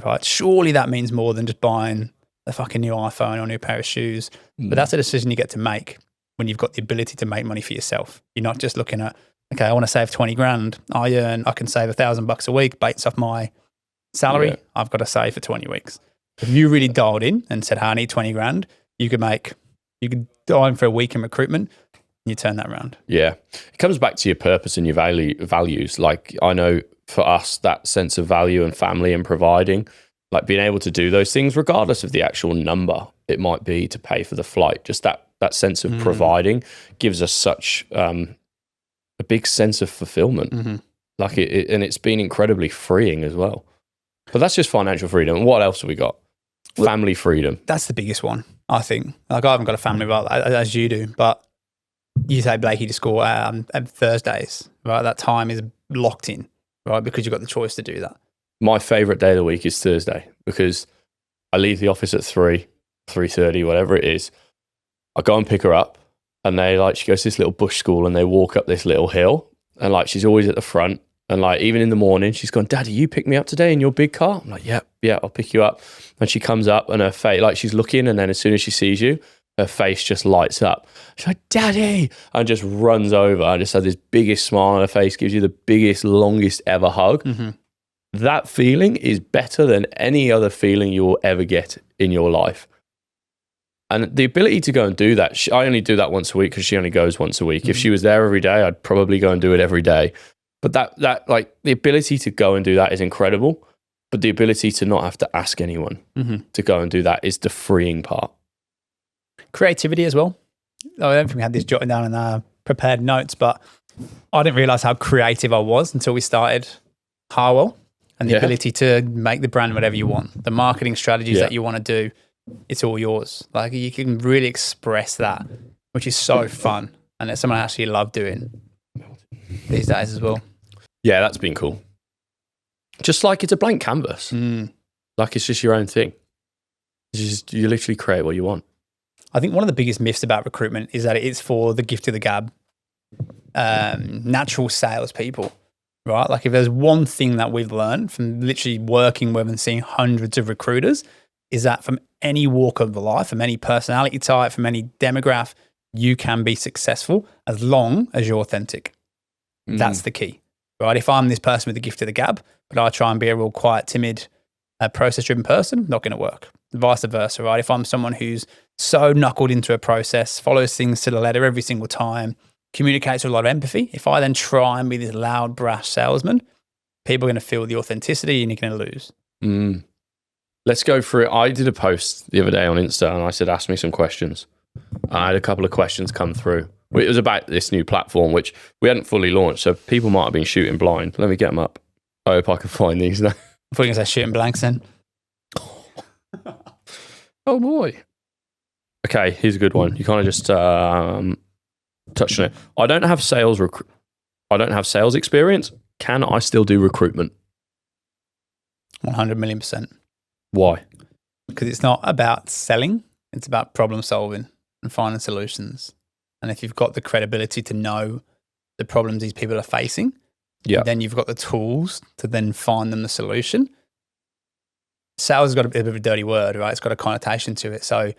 Right? Surely that means more than just buying a fucking new iPhone or a new pair of shoes. But that's a decision you get to make when you've got the ability to make money for yourself. You're not just looking at, okay, I want to save 20 grand. I can save $1,000 a week based off my salary. Yeah. I've got to save for 20 weeks. If you really dialed in and said, hey, I need 20 grand, you could dial in for a week in recruitment and you turn that around. Yeah. It comes back to your purpose and your values. Like I know for us, that sense of value and family and providing, like being able to do those things, regardless of the actual number it might be to pay for the flight, just that sense of providing gives us such a big sense of fulfillment. Like and it's been incredibly freeing as well. But that's just financial freedom. What else have we got? Family freedom. That's the biggest one. I think. Like, I haven't got a family as you do, but you take Blakey to school at Thursdays, right? That time is locked in, right? Because you've got the choice to do that. My favourite day of the week is Thursday because I leave the office at 3:30, whatever it is. I go and pick her up and she goes to this little bush school and they walk up this little hill and she's always at the front. And even in the morning, she's gone, Daddy, you pick me up today in your big car? I'm like, yeah, I'll pick you up. And she comes up and her face, she's looking, and then as soon as she sees you, her face just lights up. She's like, Daddy, and just runs over. I just had this biggest smile on her face, gives you the biggest, longest ever hug. Mm-hmm. That feeling is better than any other feeling you will ever get in your life. And the ability to go and do that, I only do that once a week because she only goes once a week. Mm-hmm. If she was there every day, I'd probably go and do it every day. But that the ability to go and do that is incredible. But the ability to not have to ask anyone to go and do that is the freeing part. Creativity as well. I don't think we had this jotted down in our prepared notes, but I didn't realize how creative I was until we started Harwell, and the ability to make the brand whatever you want. The marketing strategies that you want to do, it's all yours. You can really express that, which is so fun. And it's something I actually love doing these days as well. Yeah, that's been cool. Just it's a blank canvas. It's just your own thing. You literally create what you want. I think one of the biggest myths about recruitment is that it's for the gift of the gab, natural salespeople, right? If there's one thing that we've learned from literally working with and seeing hundreds of recruiters, is that from any walk of life, from any personality type, from any demographic, you can be successful as long as you're authentic. That's the key, right? If I'm this person with the gift of the gab, but I try and be a real quiet, timid, process-driven person, not going to work. Vice versa, right? If I'm someone who's so knuckled into a process, follows things to the letter every single time, communicates with a lot of empathy, if I then try and be this loud, brash salesman, people are going to feel the authenticity and you're going to lose. Let's go through it. I did a post the other day on Insta and I said, ask me some questions. I had a couple of questions come through. It was about this new platform, which we hadn't fully launched, so people might have been shooting blind. Let me get them up. I hope I can find these now. I thought you were going to say shooting blanks then. Oh boy. Okay, here's a good one. You kind of just touched on it. I don't have sales experience. Can I still do recruitment? 100 million %. Why? Because it's not about selling. It's about problem solving and finding solutions. And if you've got the credibility to know the problems these people are facing, then you've got the tools to then find them the solution. Sales has got a bit of a dirty word, right? It's got a connotation to it. So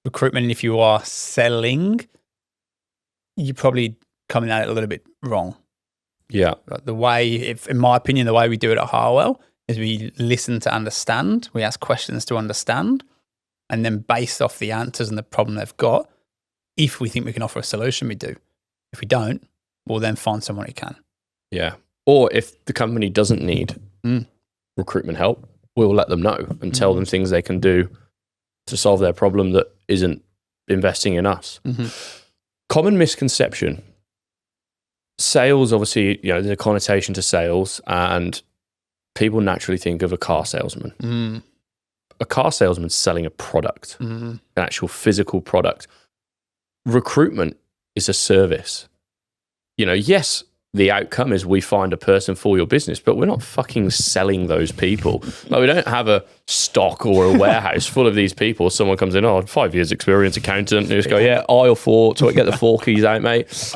recruitment, if you are selling, you're probably coming at it a little bit wrong. Yeah. The way, in my opinion, the way we do it at Harwell is we listen to understand, we ask questions to understand, and then based off the answers and the problem they've got, if we think we can offer a solution, we do. If we don't, we'll then find someone who can. Yeah. Or if the company doesn't need recruitment help, we'll let them know and tell them things they can do to solve their problem that isn't investing in us. Common misconception. Sales, obviously, there's a connotation to sales and people naturally think of a car salesman. A car salesman's selling a product, an actual physical product. Recruitment is a service. Yes, the outcome is we find a person for your business, but we're not fucking selling those people. We don't have a stock or a warehouse full of these people. Someone comes in, 5 years experience, accountant, and you just go, aisle 4, so I get the 4 keys out, mate.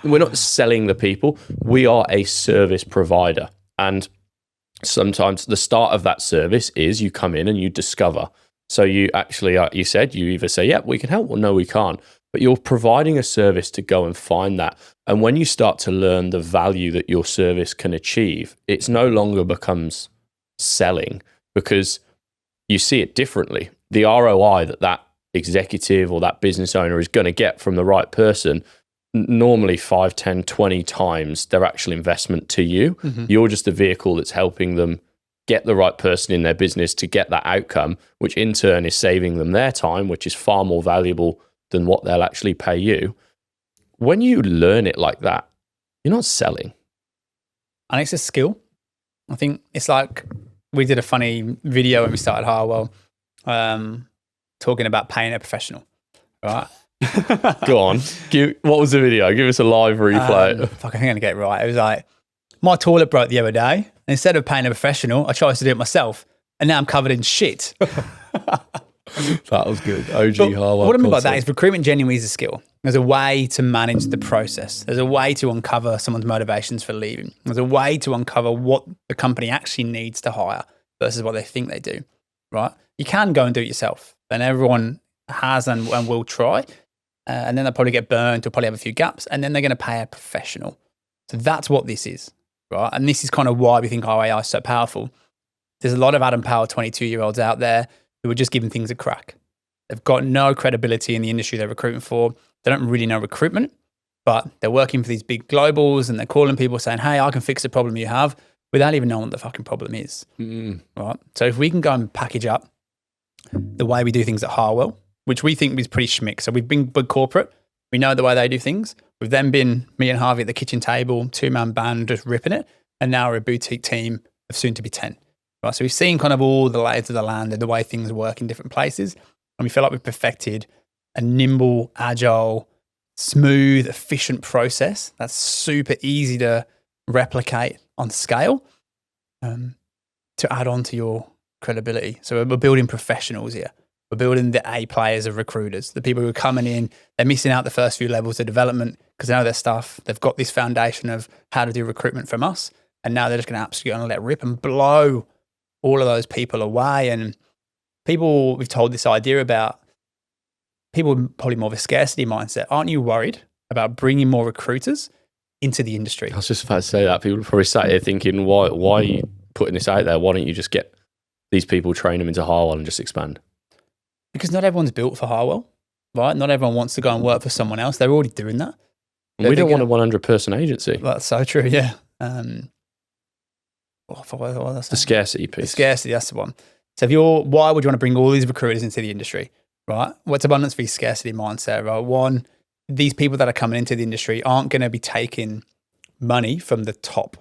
We're not selling the people. We are a service provider. And sometimes the start of that service is you come in and you discover. So you actually, you said, you either say, we can help, or no, we can't. But you're providing a service to go and find that. And when you start to learn the value that your service can achieve, it's no longer becomes selling because you see it differently. The ROI that executive or that business owner is going to get from the right person, normally 5, 10, 20 times their actual investment to you. You're just a vehicle that's helping them get the right person in their business to get that outcome, which in turn is saving them their time, which is far more valuable than what they'll actually pay you. When you learn it like that, you're not selling. And it's a skill. I think it's like we did a funny video when we started Harwell. talking about paying a professional, right? Go on. What was the video? Give us a live replay. Fuck, I think I'm going to get it right. It was like, my toilet broke the other day. Instead of paying a professional, I tried to do it myself. And now I'm covered in shit. That was good. OG Harwell. What I mean by that is recruitment genuinely is a skill. There's a way to manage the process. There's a way to uncover someone's motivations for leaving. There's a way to uncover what the company actually needs to hire versus what they think they do, right? You can go and do it yourself. And everyone has and will try. And then they'll probably get burned. They'll probably have a few gaps. And then they're going to pay a professional. So that's what this is, right? And this is kind of why we think RAI is so powerful. There's a lot of Adam Powell 22-year-olds out there who are just giving things a crack. They've got no credibility in the industry they're recruiting for. They don't really know recruitment, but they're working for these big globals and they're calling people saying, hey, I can fix the problem you have without even knowing what the fucking problem is. Right? So if we can go and package up the way we do things at Harwell, which we think is pretty schmick. So we've been big corporate. We know the way they do things. We've then been me and Harvey at the kitchen table, 2-man band, just ripping it. And now we're a boutique team of soon to be 10. Right? So we've seen kind of all the layers of the land and the way things work in different places. And we feel like we've perfected a nimble, agile, smooth, efficient process that's super easy to replicate on scale to add on to your credibility. So we're building professionals here. We're building the A players of recruiters, the people who are coming in, they're missing out the first few levels of development because they know their stuff. They've got this foundation of how to do recruitment from us. And now they're just going to absolutely let rip and blow all of those people away. And people we've told this idea about, people with probably more of a scarcity mindset. Aren't you worried about bringing more recruiters into the industry? I was just about to say that. People are probably sat here thinking, why are you putting this out there? Why don't you just get these people, train them into Harwell and just expand? Because not everyone's built for Harwell, right? Not everyone wants to go and work for someone else. They're already doing that. And we don't want a 100-person agency. That's so true, yeah. The scarcity piece. The scarcity, that's the one. So why would you want to bring all these recruiters into the industry? Right? What's abundance v scarcity mindset, right? One, these people that are coming into the industry aren't going to be taking money from the top,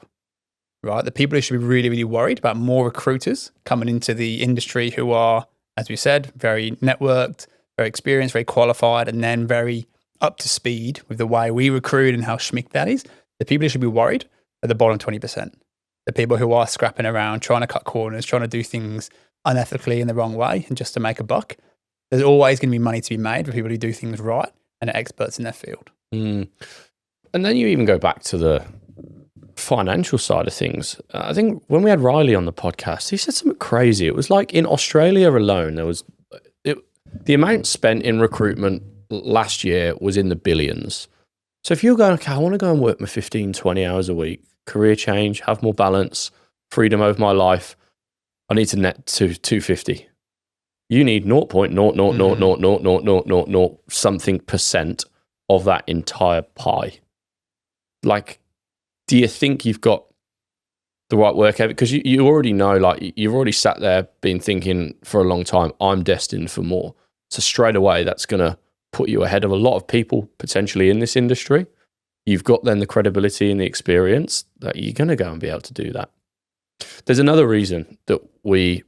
right? The people who should be really, really worried about more recruiters coming into the industry who are, as we said, very networked, very experienced, very qualified, and then very up to speed with the way we recruit and how schmick that is. The people who should be worried are the bottom 20%. The people who are scrapping around, trying to cut corners, trying to do things unethically in the wrong way and just to make a buck. There's always going to be money to be made for people who do things right and are experts in their field. And then you even go back to the financial side of things. I think when we had Riley on the podcast, he said something crazy. It was like in Australia alone, the amount spent in recruitment last year was in the billions. So if you're going, okay, I want to go and work my 15, 20 hours a week, career change, have more balance, freedom over my life, I need to net to 250. You need 0.0000000 something percent of that entire pie. Like, do you think you've got the right work ethic? Because you already know, like, you've already sat there been thinking for a long time, I'm destined for more. So straight away, that's going to put you ahead of a lot of people potentially in this industry. You've got then the credibility and the experience that you're going to go and be able to do that. There's another reason that we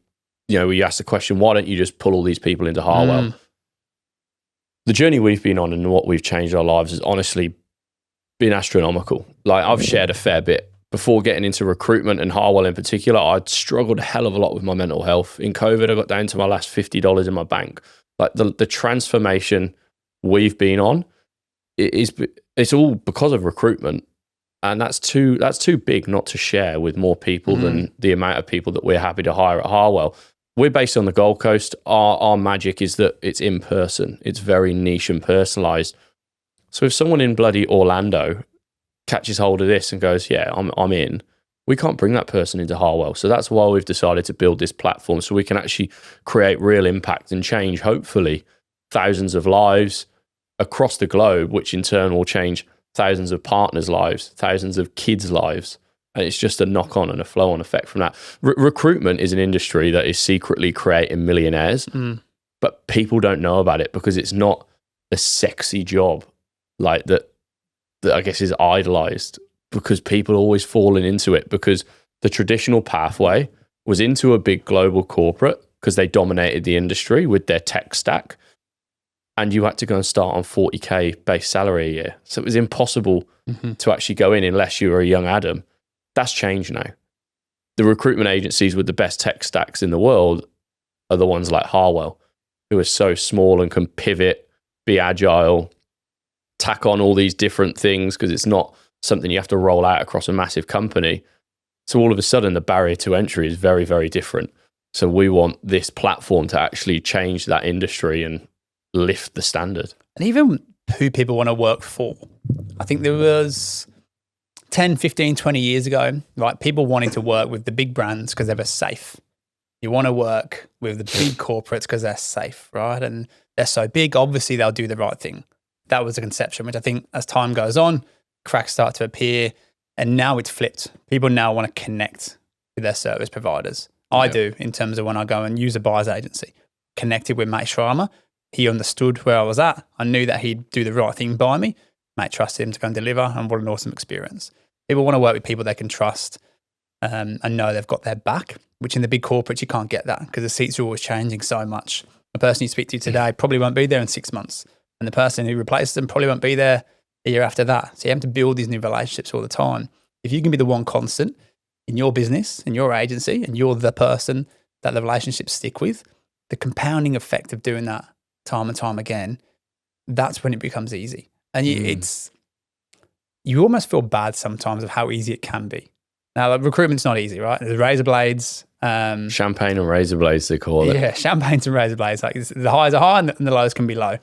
asked the question, why don't you just pull all these people into Harwell? The journey we've been on and what we've changed our lives has honestly been astronomical. Like, I've shared a fair bit. Before getting into recruitment and Harwell in particular, I'd struggled a hell of a lot with my mental health. In COVID, I got down to my last $50 in my bank. Like, the transformation we've been on, it's all because of recruitment. And that's too big not to share with more people than the amount of people that we're happy to hire at Harwell. We're based on the Gold Coast. Our magic is that it's in person. It's very niche and personalized. So if someone in bloody Orlando catches hold of this and goes, yeah, I'm in, we can't bring that person into Harwell. So that's why we've decided to build this platform so we can actually create real impact and change, hopefully, thousands of lives across the globe, which in turn will change thousands of partners' lives, thousands of kids' lives. And it's just a knock-on and a flow-on effect from that. Recruitment is an industry that is secretly creating millionaires, but people don't know about it because it's not a sexy job like that I guess is idolized, because people are always falling into it because the traditional pathway was into a big global corporate because they dominated the industry with their tech stack. And you had to go and start on 40K base salary a year. So it was impossible to actually go in unless you were a young Adam. That's changed now. The recruitment agencies with the best tech stacks in the world are the ones like Harwell, who are so small and can pivot, be agile, tack on all these different things because it's not something you have to roll out across a massive company. So all of a sudden, the barrier to entry is very, very different. So we want this platform to actually change that industry and lift the standard. And even who people want to work for. I think there was 10, 15, 20 years ago, right? People wanting to work with the big brands because they were safe. You want to work with the big corporates because they're safe, right? And they're so big, obviously they'll do the right thing. That was the conception, which I think as time goes on, cracks start to appear. And now it's flipped. People now want to connect with their service providers. I do, in terms of when I go and use a buyer's agency. Connected with Mate Schreimer. He understood where I was at. I knew that he'd do the right thing by me. Mate trusted him to go and deliver, and what an awesome experience. People want to work with people they can trust and know they've got their back, which in the big corporates, you can't get that because the seats are always changing so much. The person you speak to today probably won't be there in 6 months, and the person who replaces them probably won't be there a year after that. So you have to build these new relationships all the time. If you can be the one constant in your business, in your agency, and you're the person that the relationships stick with, the compounding effect of doing that time and time again, that's when it becomes easy. And you almost feel bad sometimes of how easy it can be. Now, like, recruitment's not easy, right? There's razor blades. Champagne and razor blades, they call it. Yeah, champagnes and razor blades. Like, the highs are high and the lows can be low.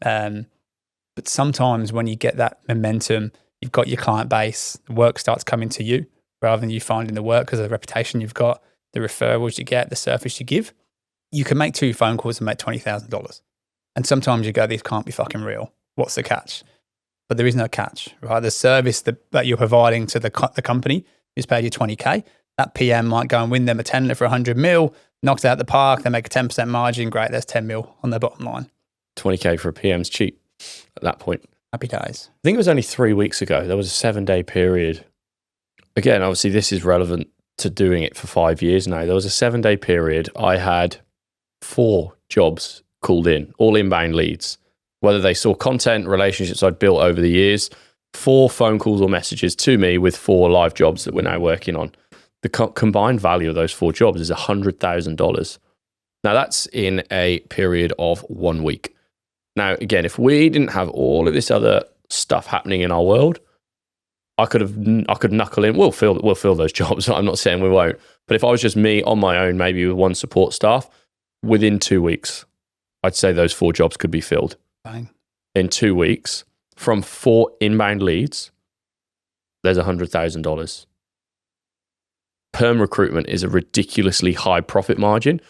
But sometimes when you get that momentum, you've got your client base, the work starts coming to you rather than you finding the work because of the reputation you've got, the referrals you get, the service you give. You can make 2 phone calls and make $20,000. And sometimes you go, this can't be fucking real. What's the catch? But there is no catch, right? The service that you're providing to the company who's paid you 20K, that PM might go and win them a tender for 100 mil, knocks it out the park, they make a 10% margin, great, there's 10 mil on their bottom line. 20K for a PM's cheap at that point. Happy days. I think it was only 3 weeks ago. There was a 7-day period. Again, obviously this is relevant to doing it for 5 years now. There was a 7-day period. I had 4 jobs called in, all inbound leads, whether they saw content, relationships I'd built over the years, 4 phone calls or messages to me with 4 live jobs that we're now working on. The combined value of those 4 jobs is $100,000. Now that's in a period of 1 week. Now, again, if we didn't have all of this other stuff happening in our world, I could knuckle in. We'll fill those jobs. I'm not saying we won't. But if I was just me on my own, maybe with 1 support staff, within 2 weeks, I'd say those 4 jobs could be filled. Bang. In 2 weeks, from 4 inbound leads, there's $100,000. Perm recruitment is a ridiculously high profit margin.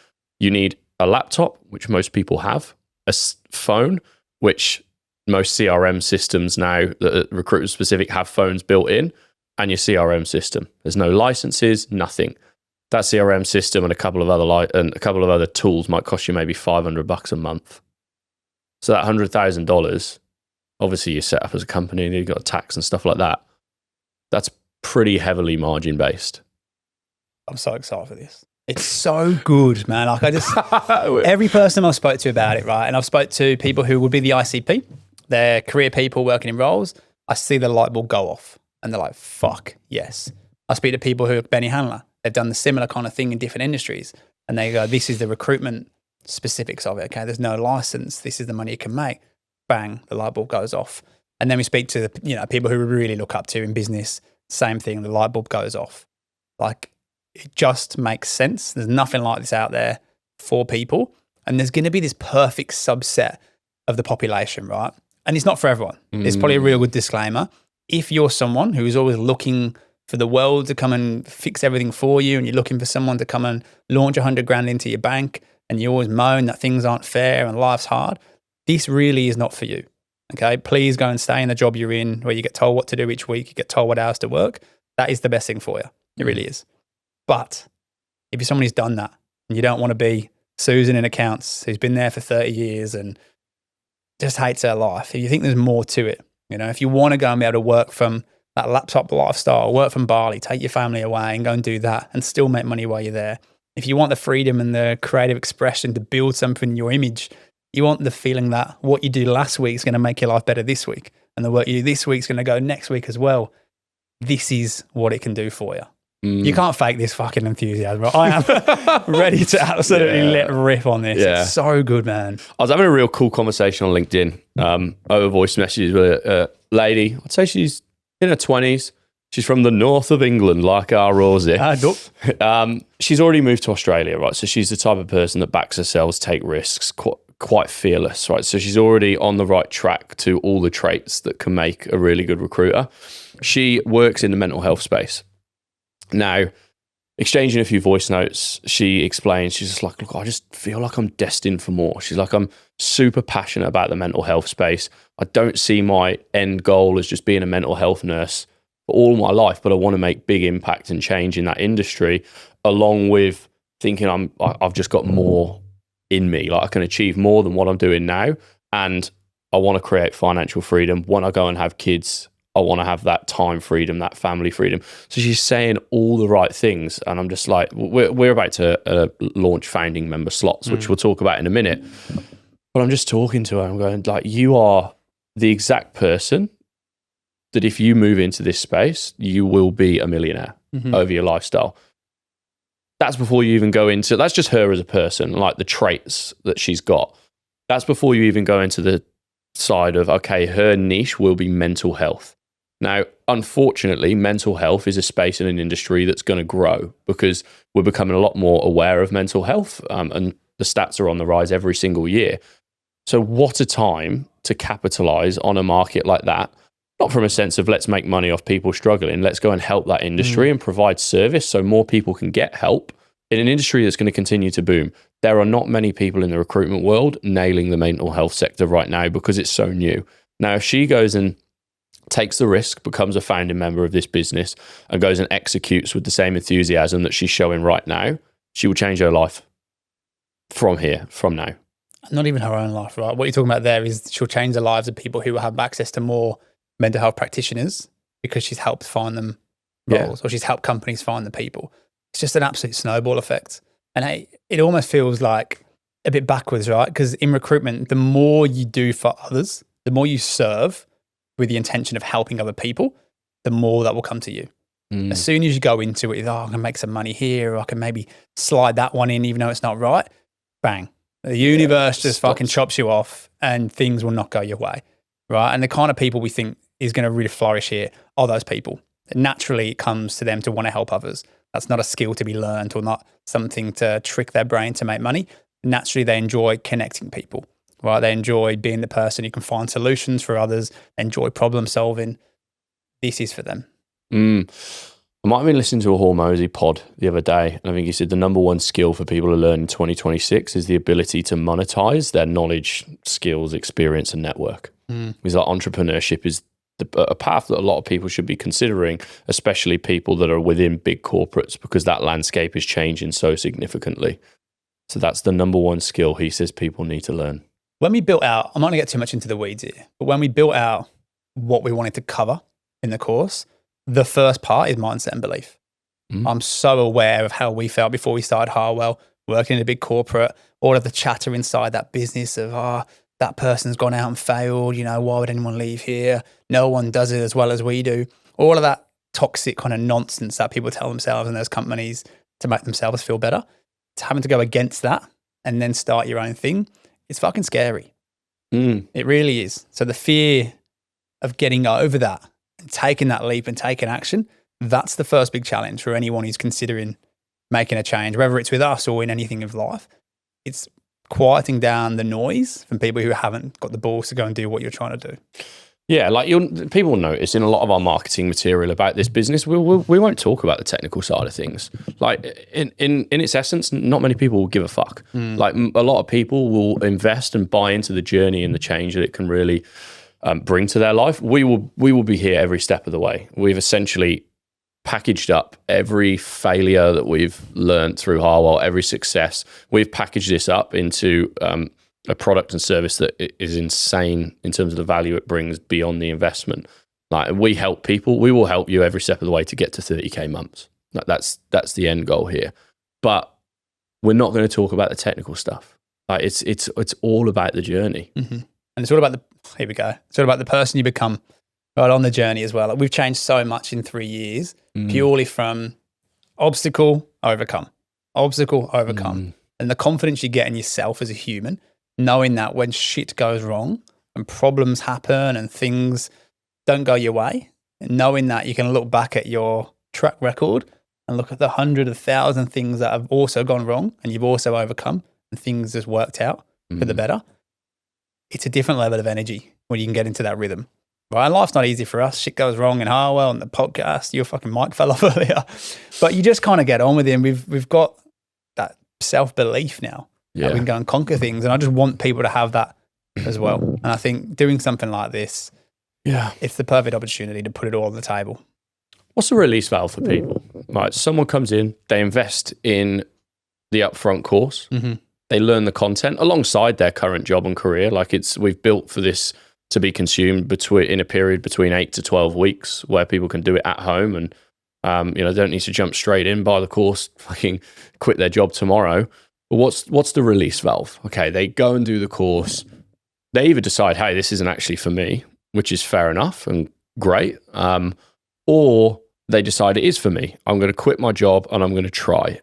You need a laptop, which most people have, a phone, which most CRM systems now that are recruiter specific have phones built in, and your CRM system. There's no licenses, nothing. That CRM system and a couple of other tools might cost you maybe $500 a month. So that $100,000, obviously you're set up as a company and you've got tax and stuff like that. That's pretty heavily margin based. I'm so excited for this. It's so good, man. Like, I just, every person I've spoke to about it, right? And I've spoke to people who would be the ICP, they're career people working in roles. I see the light bulb go off and they're like, fuck, yes. I speak to people who are Benny Handler. They've done the similar kind of thing in different industries. And they go, this is the recruitment specifics of it. Okay, there's no license. This is the money you can make. Bang, the light bulb goes off. And then we speak to people who we really look up to in business. Same thing, the light bulb goes off. Like, it just makes sense. There's nothing like this out there for people. And there's going to be this perfect subset of the population, right? And it's not for everyone. It's probably a real good disclaimer. If you're someone who is always looking for the world to come and fix everything for you, and you're looking for someone to come and launch $100,000 into your bank, and you always moan that things aren't fair and life's hard, this really is not for you. Okay, please go and stay in the job you're in where you get told what to do each week, you get told what hours to work. That is the best thing for you. It really is. But if you're someone who's done that and you don't want to be Susan in accounts who's been there for 30 years and just hates her life, if you think there's more to it, if you want to go and be able to work from that laptop lifestyle, work from Bali, take your family away and go and do that and still make money while you're there, If you want the freedom and the creative expression to build something in your image, you want the feeling that what you do last week is going to make your life better this week. And the work you do this week is going to go next week as well. This is what it can do for you. You can't fake this fucking enthusiasm. Right? I am ready to absolutely let rip on this. Yeah. It's so good, man. I was having a real cool conversation on LinkedIn over voice messages with a lady. I'd say she's in her 20s. She's from the north of England, like our Rosie. She's already moved to Australia, right? So she's the type of person that backs herself, take risks, quite fearless, right? So she's already on the right track to all the traits that can make a really good recruiter. She works in the mental health space. Now, exchanging a few voice notes, she explains, she's just like, look, I just feel like I'm destined for more. She's like, I'm super passionate about the mental health space. I don't see my end goal as just being a mental health nurse for all my life, but I want to make big impact and change in that industry, along with thinking I've just got more in me. Like I can achieve more than what I'm doing now. And I want to create financial freedom. When I go and have kids, I want to have that time freedom, that family freedom. So she's saying all the right things. And I'm just like, we're about to launch founding member slots, which we'll talk about in a minute. But I'm just talking to her. I'm going like, you are the exact person that if you move into this space, you will be a millionaire over your lifestyle. That's before you even go into, that's just her as a person, like the traits that she's got. That's before you even go into the side of, okay, her niche will be mental health. Now, unfortunately, mental health is a space in an industry that's going to grow because we're becoming a lot more aware of mental health and the stats are on the rise every single year. So what a time to capitalize on a market like that. Not from a sense of let's make money off people struggling. Let's go and help that industry and provide service so more people can get help in an industry that's going to continue to boom. There are not many people in the recruitment world nailing the mental health sector right now because it's so new. Now, if she goes and takes the risk, becomes a founding member of this business and goes and executes with the same enthusiasm that she's showing right now, she will change her life from now. Not even her own life, right? What you're talking about there is she'll change the lives of people who will have access to more mental health practitioners because she's helped find them roles or she's helped companies find the people. It's just an absolute snowball effect. And it almost feels like a bit backwards, right? Because in recruitment, the more you do for others, the more you serve with the intention of helping other people, the more that will come to you. As soon as you go into it, I can make some money here, or I can maybe slide that one in even though it's not right, bang. The universe just fucking chops you off and things will not go your way, right? And the kind of people we think is going to really flourish here are those people. Naturally, it comes to them to want to help others. That's not a skill to be learned or not something to trick their brain to make money. Naturally, they enjoy connecting people, right? They enjoy being the person who can find solutions for others, enjoy problem solving. This is for them. I might have been listening to a Hormozy pod the other day, and I think he said the number one skill for people to learn in 2026 is the ability to monetize their knowledge, skills, experience, and network. Because like entrepreneurship is a path that a lot of people should be considering, especially people that are within big corporates, because that landscape is changing so significantly. So that's the number one skill he says people need to learn. When we built out, I'm not going to get too much into the weeds here, but when we built out what we wanted to cover in the course, the first part is mindset and belief. I'm so aware of how we felt before we started Harwell, working in a big corporate, all of the chatter inside that business of, that person's gone out and failed, why would anyone leave here? No one does it as well as we do. All of that toxic kind of nonsense that people tell themselves in those companies to make themselves feel better. To having to go against that and then start your own thing, it's fucking scary. It really is. So the fear of getting over that and taking that leap and taking action, that's the first big challenge for anyone who's considering making a change, whether it's with us or in anything of life. It's quieting down the noise from people who haven't got the balls to go and do what you're trying to do. Yeah, like people notice in a lot of our marketing material about this business, we won't talk about the technical side of things. Like in its essence, not many people will give a fuck. Like a lot of people will invest and buy into the journey and the change that it can really bring to their life. We will be here every step of the way. We've essentially packaged up every failure that we've learned through Harwell, every success. We've packaged this up into a product and service that is insane in terms of the value it brings beyond the investment. Like we help people, we will help you every step of the way to get to 30K months. That's the end goal here. But we're not going to talk about the technical stuff. Like it's all about the journey. Mm-hmm. And it's all about here we go. It's all about the person you become right on the journey as well. Like we've changed so much in 3 years, purely from obstacle, overcome. And the confidence you get in yourself as a human, knowing that when shit goes wrong and problems happen and things don't go your way, and knowing that you can look back at your track record and look at the 100,000 things that have also gone wrong and you've also overcome and things has worked out for the better. It's a different level of energy when you can get into that rhythm. Right? Life's not easy for us. Shit goes wrong in Harwell and the podcast. Your fucking mic fell off earlier. But you just kind of get on with it. And we've got that self-belief now that we can go and conquer things. And I just want people to have that as well. And I think doing something like this, it's the perfect opportunity to put it all on the table. What's the release valve for people? Right, someone comes in, they invest in the upfront course. Mm-hmm. They learn the content alongside their current job and career. Like we've built for this to be consumed in a period between 8 to 12 weeks where people can do it at home and they don't need to jump straight in, buy the course, fucking quit their job tomorrow. But what's the release valve? Okay, they go and do the course. They either decide, hey, this isn't actually for me, which is fair enough and great, or they decide it is for me. I'm going to quit my job and I'm going to try.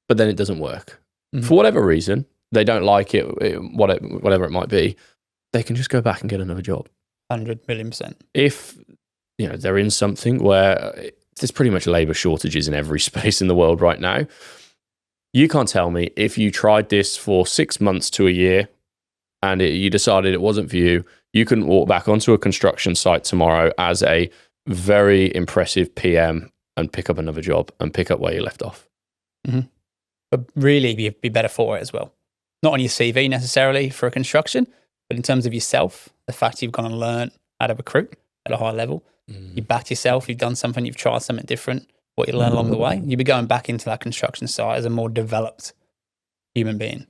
But then it doesn't work. Mm-hmm. For whatever reason, they don't like it, whatever it might be, they can just go back and get another job. 100 million %. If they're in something where there's pretty much labor shortages in every space in the world right now, you can't tell me if you tried this for 6 months to a year and you decided it wasn't for you, you couldn't walk back onto a construction site tomorrow as a very impressive PM and pick up another job and pick up where you left off. Mm-hmm. But really be better for it as well. Not on your CV necessarily for a construction, but in terms of yourself, the fact you've gone and learned how to recruit at a high level, you backed yourself, you've done something, you've tried something different, what you learn along the way, you'll be going back into that construction site as a more developed human being.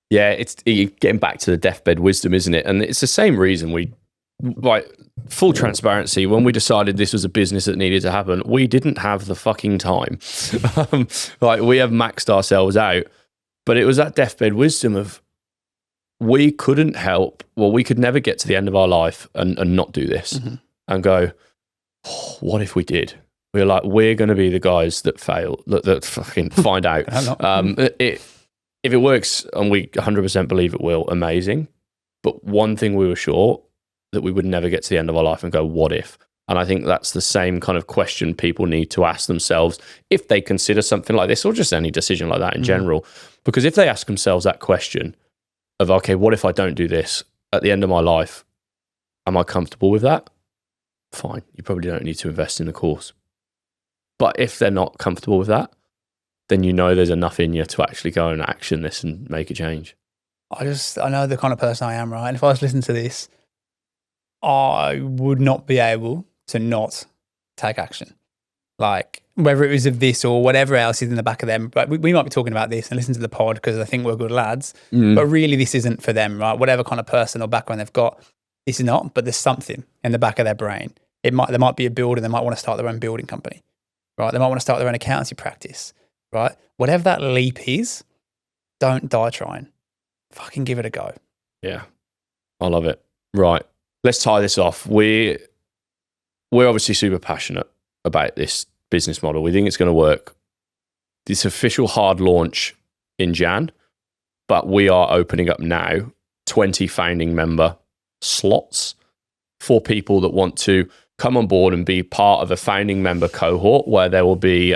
Yeah, it's getting back to the deathbed wisdom, isn't it? And it's the same reason full transparency, when we decided this was a business that needed to happen, we didn't have the fucking time. We have maxed ourselves out, but it was that deathbed wisdom of we couldn't help. Well, we could never get to the end of our life and not do this and go, oh, what if we did? We're like, we're going to be the guys that fail, that fucking find out. If it works, and we 100% believe it will, amazing. But one thing we were sure, that we would never get to the end of our life and go, what if? And I think that's the same kind of question people need to ask themselves if they consider something like this or just any decision like that in general. Because if they ask themselves that question of, okay, what if I don't do this at the end of my life? Am I comfortable with that? Fine. You probably don't need to invest in the course. But if they're not comfortable with that, then there's enough in you to actually go and action this and make a change. I know the kind of person I am, right? And if I was listening to this, I would not be able to not take action. Like, whether it was of this or whatever else is in the back of them. But we might be talking about this and listen to the pod because I think we're good lads. But really, this isn't for them, right? Whatever kind of person or background they've got, this is not. But there's something in the back of their brain. There might be a builder. They might want to start their own building company, right? They might want to start their own accountancy practice, right? Whatever that leap is, don't die trying. Fucking give it a go. Yeah, I love it. Right. Let's tie this off. We're obviously super passionate about this business model. We think it's going to work. This official hard launch in Jan, but we are opening up now 20 founding member slots for people that want to come on board and be part of a founding member cohort where there will be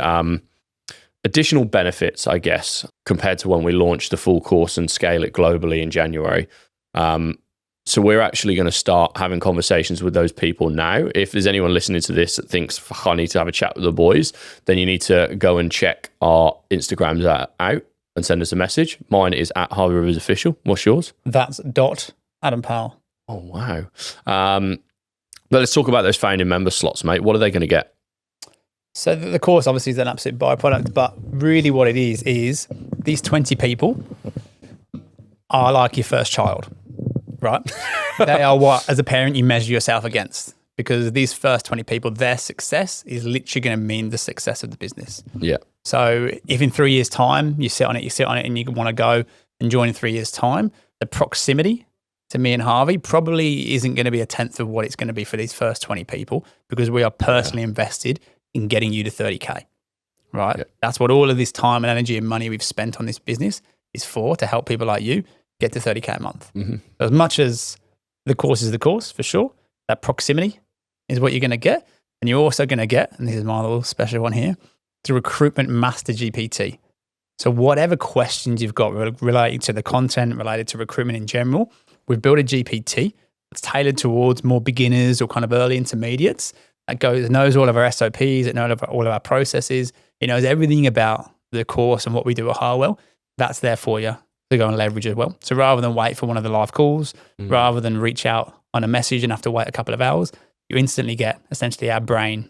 additional benefits, I guess, compared to when we launched the full course and scale it globally in January. So we're actually going to start having conversations with those people now. If there's anyone listening to this that thinks, fuck, I need to have a chat with the boys, then you need to go and check our Instagrams out and send us a message. Mine is at Harvey Rivers Official. What's yours? That's Adam Powell. Oh, wow. But let's talk about those founding member slots, mate. What are they going to get? So the course obviously is an absolute byproduct, but really what it is these 20 people are like your first child. Right? They are what, as a parent, you measure yourself against. because these first 20 people, their success is literally going to mean the success of the business. Yeah. So if in 3 years' time you sit on it and you want to go and join in 3 years' time, the proximity to me and Harvey probably isn't going to be a tenth of what it's going to be for these first 20 people, because we are personally invested in getting you to 30K, right? Yeah. That's what all of this time and energy and money we've spent on this business is for, to help people like you get to 30K a month. Mm-hmm. As much as the course is the course, for sure, that proximity is what you're going to get. And you're also going to get, and this is my little special one here, the Recruitment Master GPT. So whatever questions you've got relating to the content, related to recruitment in general, we've built a GPT that's tailored towards more beginners or kind of early intermediates. That knows all of our SOPs, it knows all of our processes, it knows everything about the course and what we do at Harwell. That's there for you to go and leverage as well. So rather than wait for one of the live calls, rather than reach out on a message and have to wait a couple of hours, you instantly get essentially our brain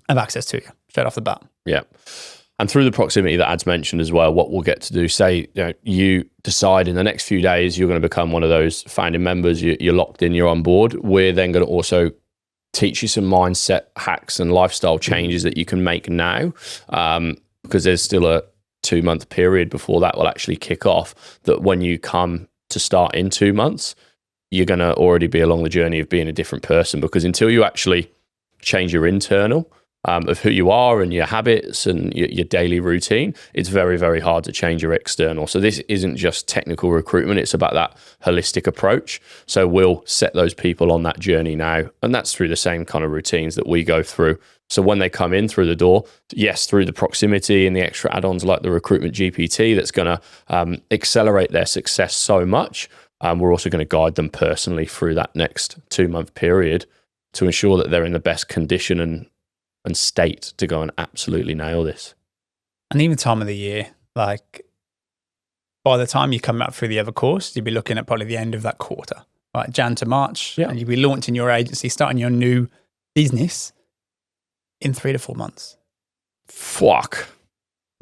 have access to you straight off the bat. Yeah. And through the proximity that Ad's mentioned as well, what we'll get to do, say you decide in the next few days you're going to become one of those founding members, you're locked in, you're on board. We're then going to also teach you some mindset hacks and lifestyle changes that you can make now, because there's still a 2-month period before that will actually kick off, that when you come to start in 2 months, you're going to already be along the journey of being a different person, because until you actually change your internal of who you are and your habits and your daily routine, it's very, very hard to change your external. So this isn't just technical recruitment, it's about that holistic approach. So we'll set those people on that journey now, and that's through the same kind of routines that we go through. So when they come in through the door, yes, through the proximity and the extra add-ons like the Recruitment GPT, that's going to accelerate their success so much. We're also going to guide them personally through that next 2-month period to ensure that they're in the best condition and state to go and absolutely nail this. And even time of the year, like by the time you come out through the other course, you'll be looking at probably the end of that quarter, right? Jan to March, and you'll be launching your agency, starting your new business in 3 to 4 months. Fuck.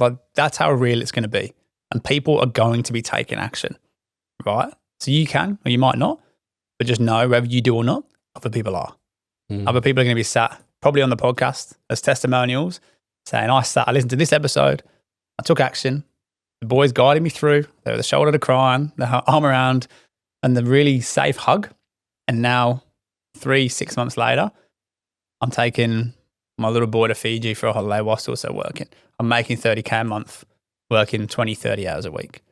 Like that's how real it's going to be. And people are going to be taking action, right? So you can, or you might not, but just know whether you do or not, other people are. Other people are going to be sat probably on the podcast as testimonials saying, I listened to this episode, I took action, the boys guided me through, they were the shoulder to cry on, the arm around, and the really safe hug. And now 3-6 months later, I'm taking my little boy to Fiji for a holiday whilst also working. I'm making 30K a month, working 20, 30 hours a week,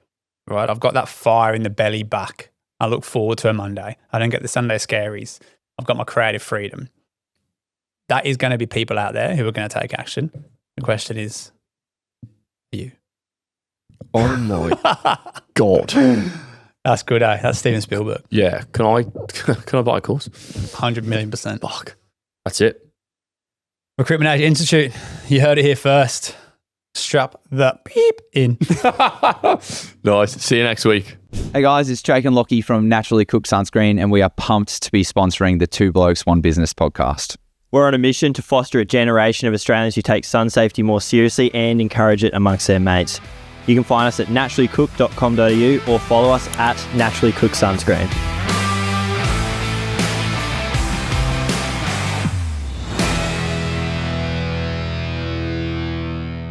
right? I've got that fire in the belly back. I look forward to a Monday. I don't get the Sunday scaries. I've got my creative freedom. That is going to be people out there who are going to take action. The question is, you. Oh my God. That's good, eh? That's Steven Spielberg. Yeah. Can I buy a course? 100,000,000%. Fuck. That's it. Recruitment Agent Institute. You heard it here first. Strap the beep in. Nice. See you next week. Hey guys, it's Jake and Lockie from Naturally Cooked Sunscreen, and we are pumped to be sponsoring the Two Blokes, One Business podcast. We're on a mission to foster a generation of Australians who take sun safety more seriously and encourage it amongst their mates. You can find us at naturallycook.com.au or follow us at Naturally Cooked Sunscreen.